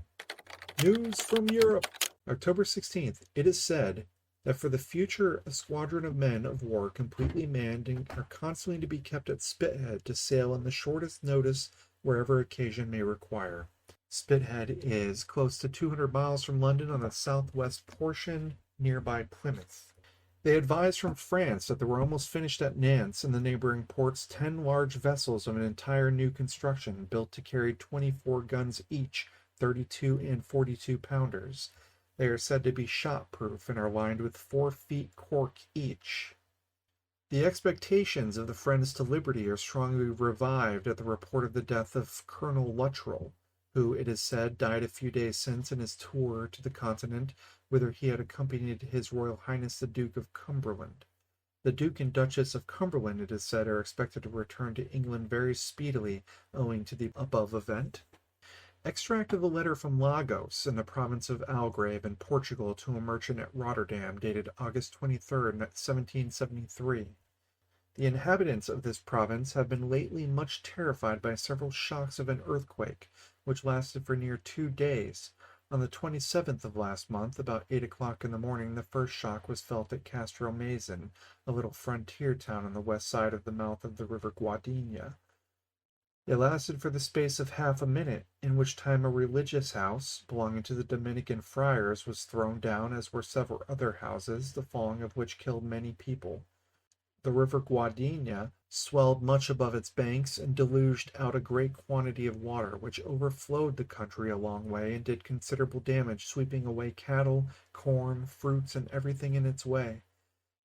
News from Europe. October 16th. It is said that for the future a squadron of men of war completely manned and are constantly to be kept at Spithead to sail on the shortest notice wherever occasion may require. Spithead is close to 200 miles from London on the southwest portion, nearby Plymouth. They advised from France that there were almost finished at Nantes and the neighboring ports 10 large vessels of an entire new construction, built to carry 24 guns each, 32 and 42 pounders. They are said to be shot-proof and are lined with 4 feet cork each. The expectations of the Friends to Liberty are strongly revived at the report of the death of Colonel Luttrell, who, it is said, died a few days since in his tour to the Continent, whither he had accompanied His Royal Highness the Duke of Cumberland. The Duke and Duchess of Cumberland, it is said, are expected to return to England very speedily, owing to the above event. Extract of a letter from Lagos, in the province of Algarve, in Portugal, to a merchant at Rotterdam, dated August 23rd, 1773. The inhabitants of this province have been lately much terrified by several shocks of an earthquake, which lasted for near 2 days. On the 27th of last month, about 8 o'clock in the morning, the first shock was felt at Castelmaison, a little frontier town on the west side of the mouth of the river Guadagna. It lasted for the space of half a minute, in which time a religious house, belonging to the Dominican friars, was thrown down, as were several other houses, the falling of which killed many people. The river Guadagna swelled much above its banks, and deluged out a great quantity of water, which overflowed the country a long way, and did considerable damage, sweeping away cattle, corn, fruits, and everything in its way.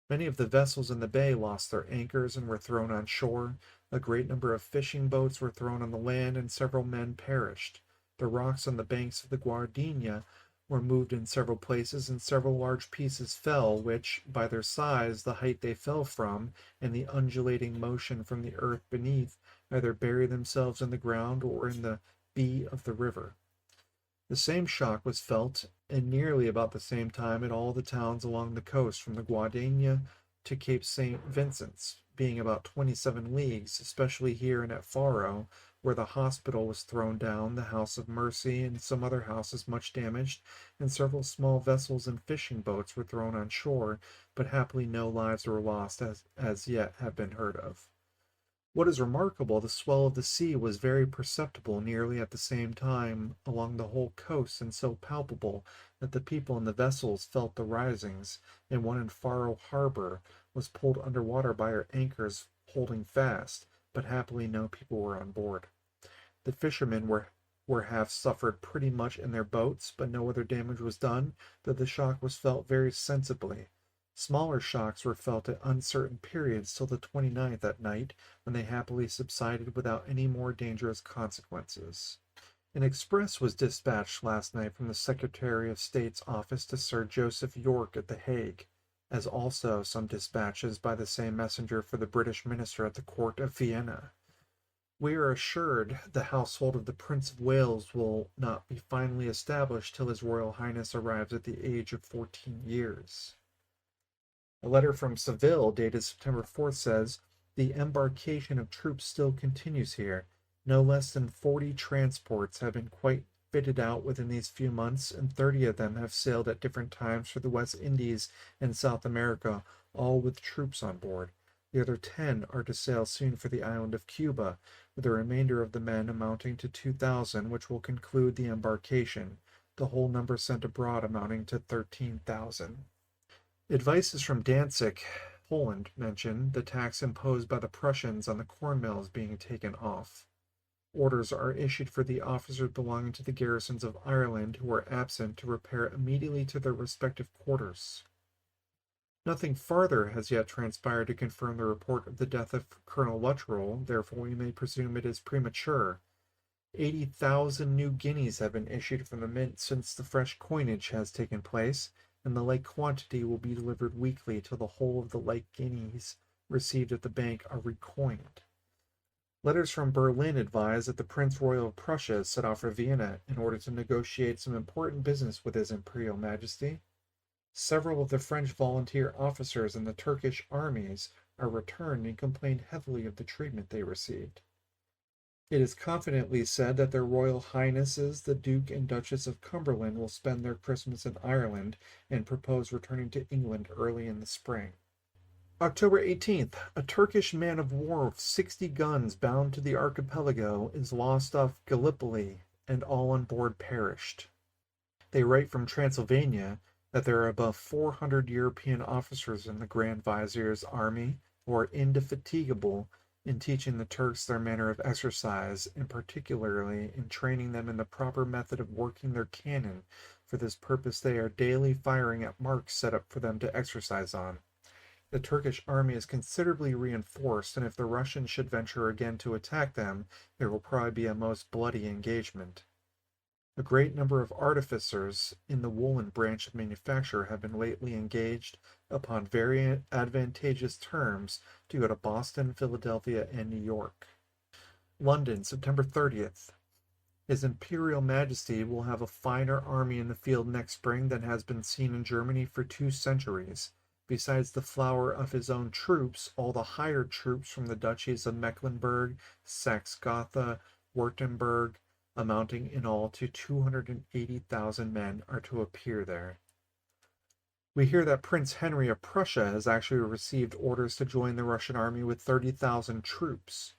Many of the vessels in the bay lost their anchors and were thrown on shore. A great number of fishing boats were thrown on the land, and several men perished. The rocks on the banks of the Guadagna were moved in several places, and several large pieces fell, which, by their size, the height they fell from, and the undulating motion from the earth beneath, either buried themselves in the ground or in the bee of the river. The same shock was felt, in nearly about the same time, in all the towns along the coast, from the Guadagna to Cape St. Vincent's, being about 27 leagues, especially here and at Faro, where the hospital was thrown down, the House of Mercy, and some other houses much damaged, and several small vessels and fishing boats were thrown on shore, but happily no lives were lost as yet have been heard of. What is remarkable, the swell of the sea was very perceptible nearly at the same time along the whole coast, and so palpable that the people in the vessels felt the risings, and one in Faro harbor was pulled under water by her anchors holding fast, but happily no people were on board. The fishermen were half suffered pretty much in their boats, but no other damage was done, though the shock was felt very sensibly. Smaller shocks were felt at uncertain periods till the 29th at night, when they happily subsided without any more dangerous consequences. An express was dispatched last night from the Secretary of State's office to Sir Joseph Yorke at The Hague, as also some dispatches by the same messenger for the British minister at the court of Vienna. We are assured the household of the Prince of Wales will not be finally established till His Royal Highness arrives at the age of 14 years. A letter from Seville, dated September 4th, says, "The embarkation of troops still continues here. No less than 40 transports have been quite fitted out within these few months, and 30 of them have sailed at different times for the West Indies and South America, all with troops on board. The other 10 are to sail soon for the island of Cuba, with the remainder of the men amounting to 2,000, which will conclude the embarkation, the whole number sent abroad amounting to 13,000. Advices from Danzig, Poland, mention the tax imposed by the Prussians on the corn mills being taken off. Orders are issued for the officers belonging to the garrisons of Ireland who are absent to repair immediately to their respective quarters. Nothing farther has yet transpired to confirm the report of the death of Colonel Luttrell, therefore we may presume it is premature. 80,000 new guineas have been issued from the mint since the fresh coinage has taken place, and the like quantity will be delivered weekly till the whole of the like guineas received at the bank are recoined. Letters from Berlin advise that the Prince Royal of Prussia set off for Vienna in order to negotiate some important business with His Imperial Majesty. Several of the French volunteer officers in the Turkish armies are returned and complained heavily of the treatment they received. It is confidently said that their Royal Highnesses the Duke and Duchess of Cumberland will spend their Christmas in Ireland and propose returning to England early in the spring. October 18th, a Turkish man-of-war of 60 guns bound to the archipelago is lost off Gallipoli, and all on board perished. They write from Transylvania that there are above 400 European officers in the Grand Vizier's army who are indefatigable in teaching the Turks their manner of exercise, and particularly in training them in the proper method of working their cannon. For this purpose they are daily firing at marks set up for them to exercise on. The Turkish army is considerably reinforced, and if the Russians should venture again to attack them, there will probably be a most bloody engagement. A great number of artificers in the woolen branch of manufacture have been lately engaged upon very advantageous terms to go to Boston, Philadelphia, and New York. London, September 30th. His Imperial Majesty will have a finer army in the field next spring than has been seen in Germany for 2 centuries. Besides the flower of his own troops, all the hired troops from the duchies of Mecklenburg, Saxe-Gotha, Württemberg, amounting in all to 280,000 men, are to appear there. We hear that Prince Henry of Prussia has actually received orders to join the Russian army with 30,000 troops.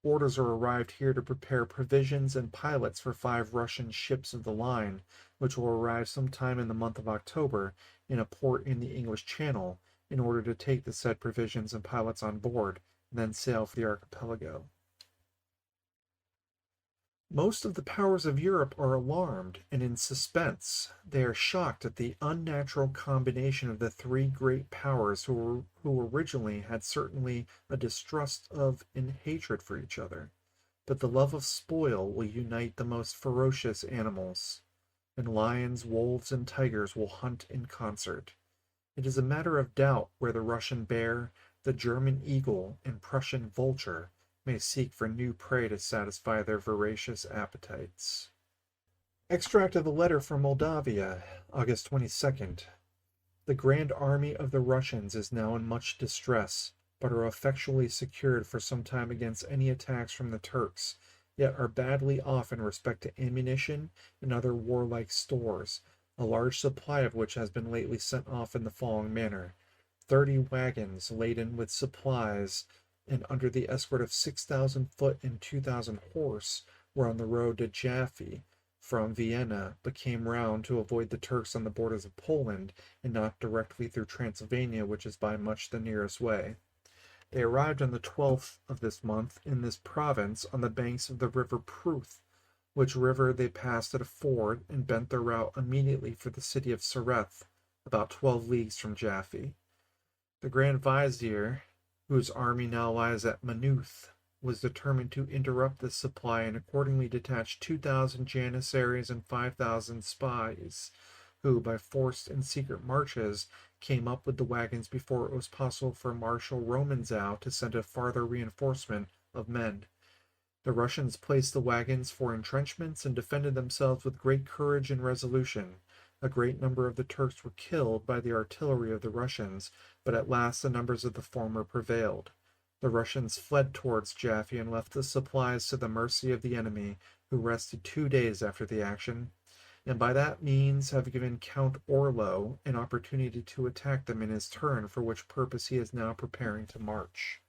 Orders are arrived here to prepare provisions and pilots for 5 Russian ships of the line, which will arrive sometime in the month of October in a port in the English Channel, in order to take the said provisions and pilots on board, and then sail for the archipelago. Most of the powers of Europe are alarmed and in suspense. They are shocked at the unnatural combination of the 3 great powers who originally had certainly a distrust of and hatred for each other. But the love of spoil will unite the most ferocious animals, and lions, wolves, and tigers will hunt in concert. It is a matter of doubt where the Russian bear, the German eagle, and Prussian vulture may seek for new prey to satisfy their voracious appetites. Extract of a letter from Moldavia, August 22nd. The grand army of the Russians is now in much distress, but are effectually secured for some time against any attacks from the Turks, yet are badly off in respect to ammunition and other warlike stores, a large supply of which has been lately sent off in the following manner: 30 wagons laden with supplies, and under the escort of 6,000 foot and 2,000 horse, were on the road to Jaffe from Vienna, but came round to avoid the Turks on the borders of Poland, and not directly through Transylvania, which is by much the nearest way. They arrived on the 12th of this month in this province on the banks of the river Pruth, which river they passed at a ford, and bent their route immediately for the city of Sareth, about 12 leagues from Jaffe. The Grand Vizier, whose army now lies at Maynooth, was determined to interrupt this supply, and accordingly detached 2,000 janissaries and 5,000 spies, who, by forced and secret marches, came up with the wagons before it was possible for Marshal Romanzow to send a farther reinforcement of men. The Russians placed the wagons for entrenchments and defended themselves with great courage and resolution. A great number of the Turks were killed by the artillery of the Russians, but at last the numbers of the former prevailed. The Russians fled towards Jaffe and left the supplies to the mercy of the enemy, who rested 2 days after the action, and by that means have given Count Orlo an opportunity to attack them in his turn, for which purpose he is now preparing to march.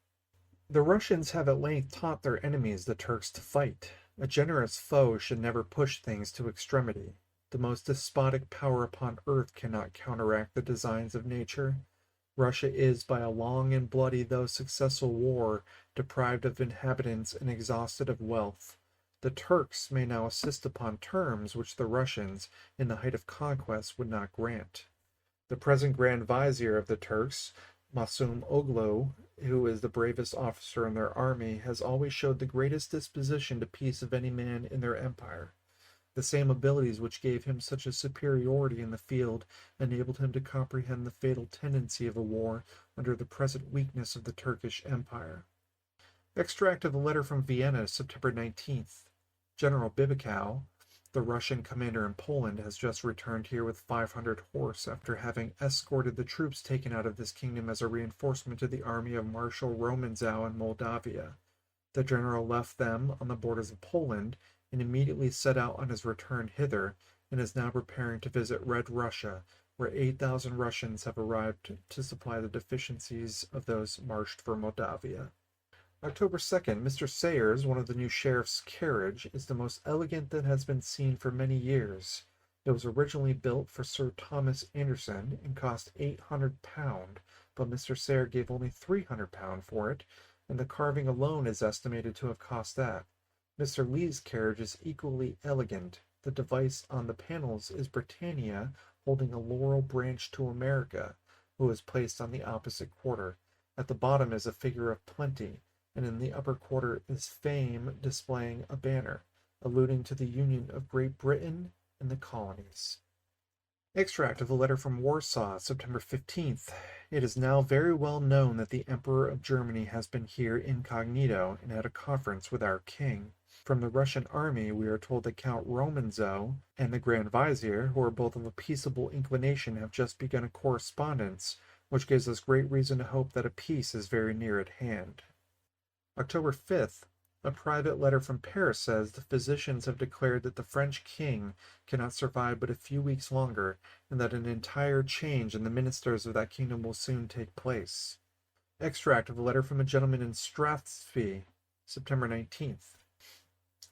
The Russians have at length taught their enemies, the Turks, to fight. A generous foe should never push things to extremity. The most despotic power upon earth cannot counteract the designs of nature. Russia is, by a long and bloody though successful war, deprived of inhabitants and exhausted of wealth. The Turks may now assist upon terms which the Russians, in the height of conquest, would not grant. The present Grand Vizier of the Turks, Masum Oglu, who is the bravest officer in their army, has always showed the greatest disposition to peace of any man in their empire. The same abilities which gave him such a superiority in the field enabled him to comprehend the fatal tendency of a war under the present weakness of the Turkish Empire. Extract of a letter from Vienna, September 19th. General Bibikow, the Russian commander in Poland, has just returned here with 500 horse after having escorted the troops taken out of this kingdom as a reinforcement to the army of Marshal Romanzow in Moldavia. The general left them on the borders of Poland and immediately set out on his return hither, and is now preparing to visit Red Russia, where 8,000 Russians have arrived to supply the deficiencies of those marched for Moldavia. October 2nd. Mr. Sayers, one of the new sheriff's carriage, is the most elegant that has been seen for many years. It was originally built for Sir Thomas Anderson and cost £800, but Mr. Sayer gave only £300 for it, and the carving alone is estimated to have cost that. Mr. Lee's carriage is equally elegant. The device on the panels is Britannia holding a laurel branch to America, who is placed on the opposite quarter. At the bottom is a figure of plenty, and in the upper quarter is Fame displaying a banner, alluding to the union of Great Britain and the colonies. Extract of a letter from Warsaw, September 15th. It is now very well known that the Emperor of Germany has been here incognito and had a conference with our king. From the Russian army we are told that Count Romanzow and the Grand Vizier, who are both of a peaceable inclination, have just begun a correspondence, which gives us great reason to hope that a peace is very near at hand. October 5th. A private letter from Paris says the physicians have declared that the French king cannot survive but a few weeks longer, and that an entire change in the ministers of that kingdom will soon take place. Extract of a letter from a gentleman in Strathspey, September 19th.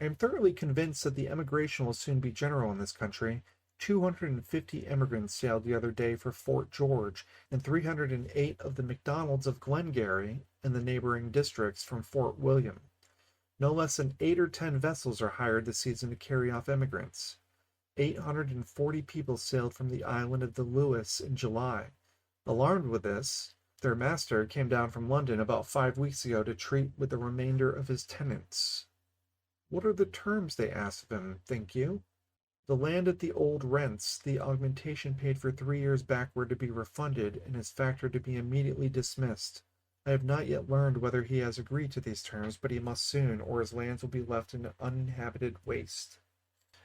I am thoroughly convinced that the emigration will soon be general in this country. 250 emigrants sailed the other day for Fort George, and 308 of the MacDonalds of Glengarry and the neighboring districts from Fort William. No less than 8 or 10 vessels are hired this season to carry off emigrants. 840 people sailed from the island of the Lewis in July. Alarmed with this, their master came down from London about 5 weeks ago to treat with the remainder of his tenants. What are the terms they asked of him, think you? The land at the old rents, the augmentation paid for 3 years backward to be refunded, and his factor to be immediately dismissed. I have not yet learned whether he has agreed to these terms, but he must soon, or his lands will be left in an uninhabited waste.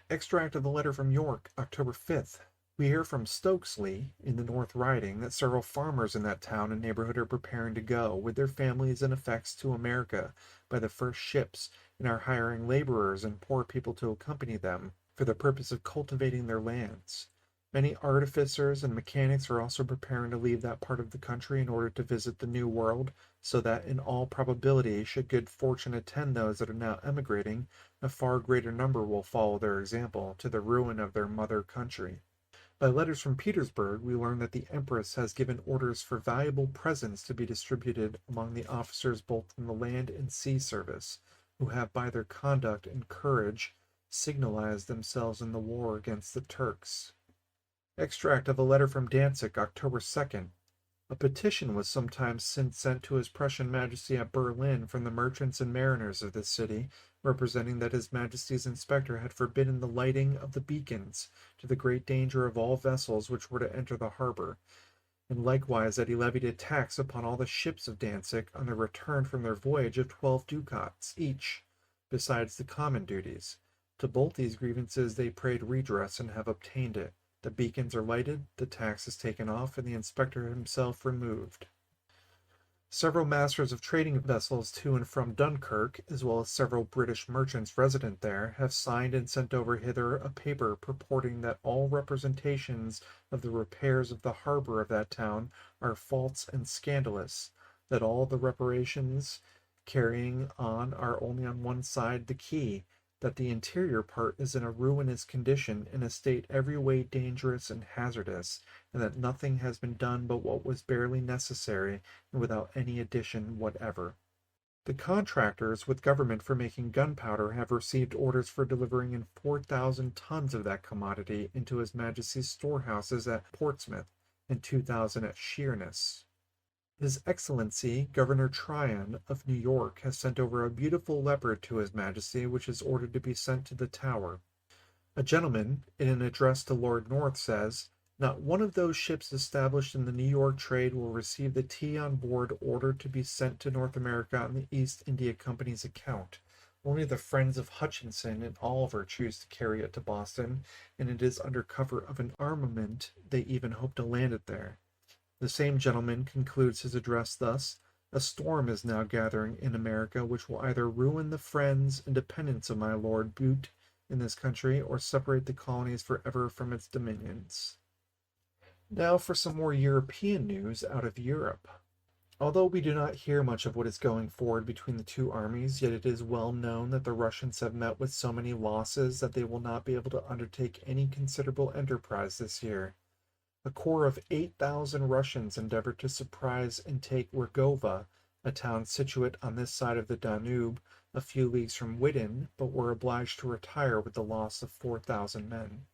Extract of a letter from York, October 5th. We hear from Stokesley, in the North Riding, that several farmers in that town and neighborhood are preparing to go, with their families and effects, to America by the first ships, and are hiring laborers and poor people to accompany them, for the purpose of cultivating their lands. Many artificers and mechanics are also preparing to leave that part of the country in order to visit the New World, so that in all probability, should good fortune attend those that are now emigrating, a far greater number will follow their example, to the ruin of their mother country. By letters from Petersburg, we learn that the Empress has given orders for valuable presents to be distributed among the officers both in the land and sea service, who have by their conduct and courage signalized themselves in the war against the Turks. Extract of a letter from Danzig, October 2nd. A petition was sometime since sent to His Prussian Majesty at Berlin from the merchants and mariners of this city, representing that His Majesty's inspector had forbidden the lighting of the beacons, to the great danger of all vessels which were to enter the harbor, and likewise that he levied a tax upon all the ships of Danzig on their return from their voyage of 12 ducats each, besides the common duties. To both these grievances they prayed redress, and have obtained it. The beacons are lighted, the tax is taken off, and the inspector himself removed. Several masters of trading vessels to and from Dunkirk, as well as several British merchants resident there, have signed and sent over hither a paper purporting that all representations of the repairs of the harbor of that town are false and scandalous, that all the reparations carrying on are only on one side the quay, that the interior part is in a ruinous condition, in a state every way dangerous and hazardous, and that nothing has been done but what was barely necessary, and without any addition whatever. The contractors with government for making gunpowder have received orders for delivering in 4,000 tons of that commodity into His Majesty's storehouses at Portsmouth, and 2,000 at Sheerness. His Excellency Governor Tryon of New York has sent over a beautiful leopard to His Majesty, which is ordered to be sent to the Tower. A gentleman, in an address to Lord North, says, "Not one of those ships established in the New York trade will receive the tea on board ordered to be sent to North America on the East India Company's account. Only the friends of Hutchinson and Oliver choose to carry it to Boston, and it is under cover of an armament they even hope to land it there." The same gentleman concludes his address thus: "A storm is now gathering in America which will either ruin the friends and dependents of my Lord Bute in this country, or separate the colonies forever from its dominions." Now for some more European news out of Europe. Although we do not hear much of what is going forward between the two armies, yet it is well known that the Russians have met with so many losses that they will not be able to undertake any considerable enterprise this year. A corps of 8,000 Russians endeavored to surprise and take Rogova, a town situate on this side of the Danube, a few leagues from Wittin, but were obliged to retire with the loss of 4,000 men.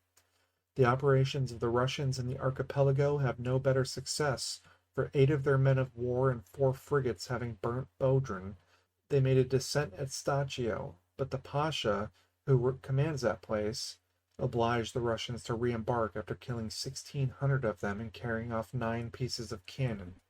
The operations of the Russians in the archipelago have no better success, for 8 of their men of war and 4 frigates having burnt Bodrin, they made a descent at Stachio, but the Pasha, who commands that place, obliged the Russians to re-embark after killing 1,600 of them and carrying off 9 pieces of cannon.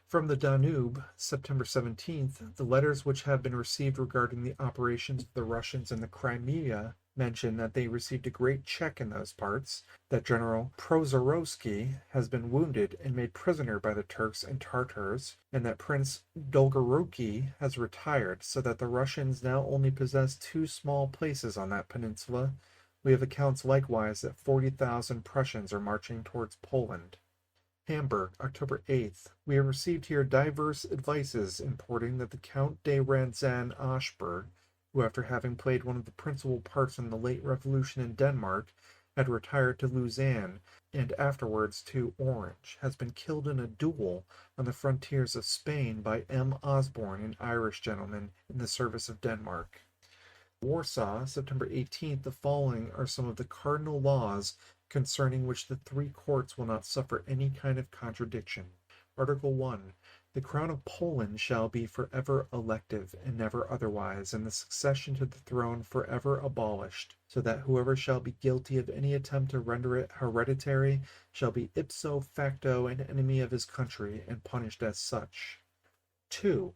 From the Danube, September 17th, the letters which have been received regarding the operations of the Russians in the Crimea mention that they received a great check in those parts, that General Prozorowski has been wounded and made prisoner by the Turks and Tartars, and that Prince Dolgoruki has retired, so that the Russians now only possess 2 small places on that peninsula. We have accounts likewise that 40,000 Prussians are marching towards Poland. Hamburg, October 8th. We have received here divers advices importing that the Count de Ranzan Aschberg, who after having played one of the principal parts in the late revolution in Denmark, had retired to Lausanne and afterwards to Orange, has been killed in a duel on the frontiers of Spain by M. Osborne, an Irish gentleman in the service of Denmark. Warsaw, September 18th. The following are some of the cardinal laws concerning which the 3 courts will not suffer any kind of contradiction. Article 1. The crown of Poland shall be forever elective, and never otherwise, and the succession to the throne forever abolished, so that whoever shall be guilty of any attempt to render it hereditary shall be ipso facto an enemy of his country, and punished as such. 2.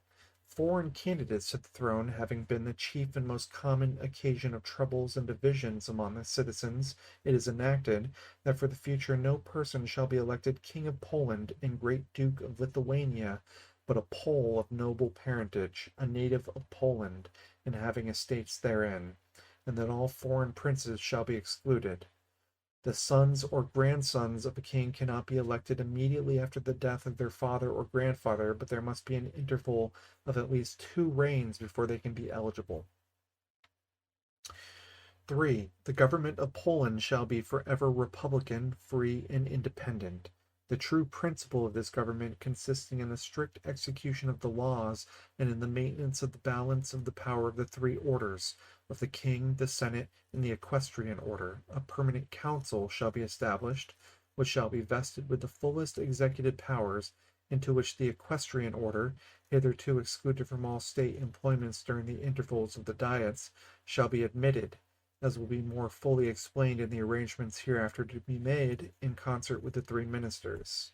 Foreign candidates to the throne having been the chief and most common occasion of troubles and divisions among the citizens, it is enacted that for the future no person shall be elected King of Poland and Great Duke of Lithuania, but a Pole of noble parentage, a native of Poland, and having estates therein, and that all foreign princes shall be excluded. The sons or grandsons of a king cannot be elected immediately after the death of their father or grandfather, but there must be an interval of at least 2 reigns before they can be eligible. 3. The government of Poland shall be forever republican, free, and independent. The true principle of this government consisting in the strict execution of the laws and in the maintenance of the balance of the power of the 3 orders, of the king, the senate, and the equestrian order. A permanent council shall be established, which shall be vested with the fullest executive powers, into which the equestrian order, hitherto excluded from all state employments during the intervals of the diets, shall be admitted, as will be more fully explained in the arrangements hereafter to be made in concert with the 3 ministers.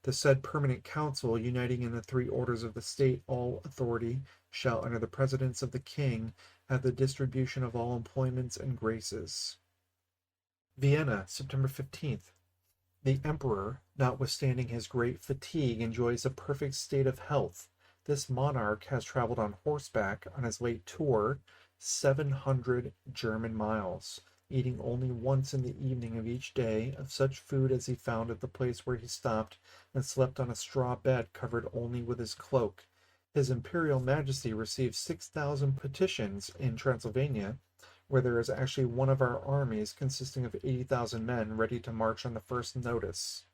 The said permanent council, uniting in the 3 orders of the state all authority, shall, under the presidence of the king, have the distribution of all employments and graces. Vienna, September 15th. The emperor, notwithstanding his great fatigue, enjoys a perfect state of health. This monarch has traveled on horseback on his late tour 700 German miles, eating only once in the evening of each day of such food as he found at the place where he stopped, and slept on a straw bed covered only with his cloak. His Imperial Majesty received 6,000 petitions in Transylvania, where there is actually one of our armies consisting of 80,000 men ready to march on the first notice.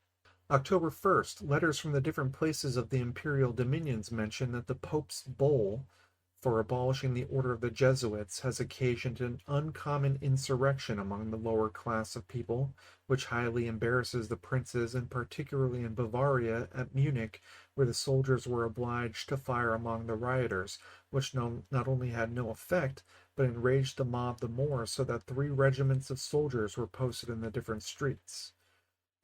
October 1st, letters from the different places of the imperial dominions mention that the Pope's bull for abolishing the order of the Jesuits has occasioned an uncommon insurrection among the lower class of people, which highly embarrasses the princes, and particularly in Bavaria, at Munich, where the soldiers were obliged to fire among the rioters, which not only had no effect, but enraged the mob the more, so that 3 regiments of soldiers were posted in the different streets.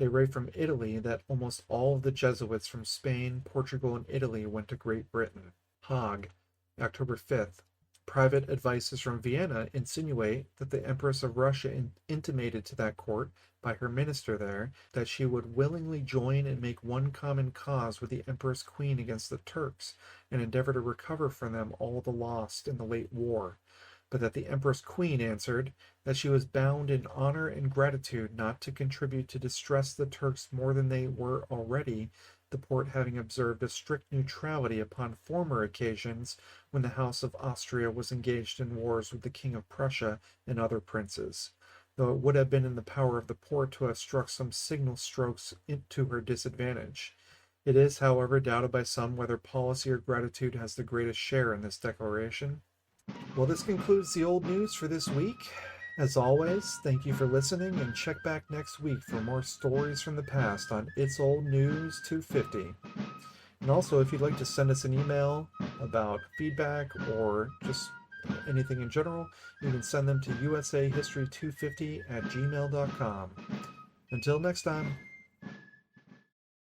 They write from Italy that almost all of the Jesuits from Spain, Portugal, and Italy went to Great Britain. Hague, October 5th. Private advices from Vienna insinuate that the Empress of Russia intimated to that court, by her minister there, that she would willingly join and make one common cause with the Empress Queen against the Turks, and endeavor to recover from them all the lost in the late war, but that the Empress Queen answered that she was bound in honor and gratitude not to contribute to distress the Turks more than they were already, the Porte having observed a strict neutrality upon former occasions when the House of Austria was engaged in wars with the King of Prussia and other princes, though it would have been in the power of the Porte to have struck some signal strokes to her disadvantage. It is, however, doubted by some whether policy or gratitude has the greatest share in this declaration. Well, this concludes the old news for this week. As always, thank you for listening, and check back next week for more stories from the past on It's Old News 250. And also, if you'd like to send us an email about feedback or just anything in general, you can send them to usahistory250@gmail.com. Until next time.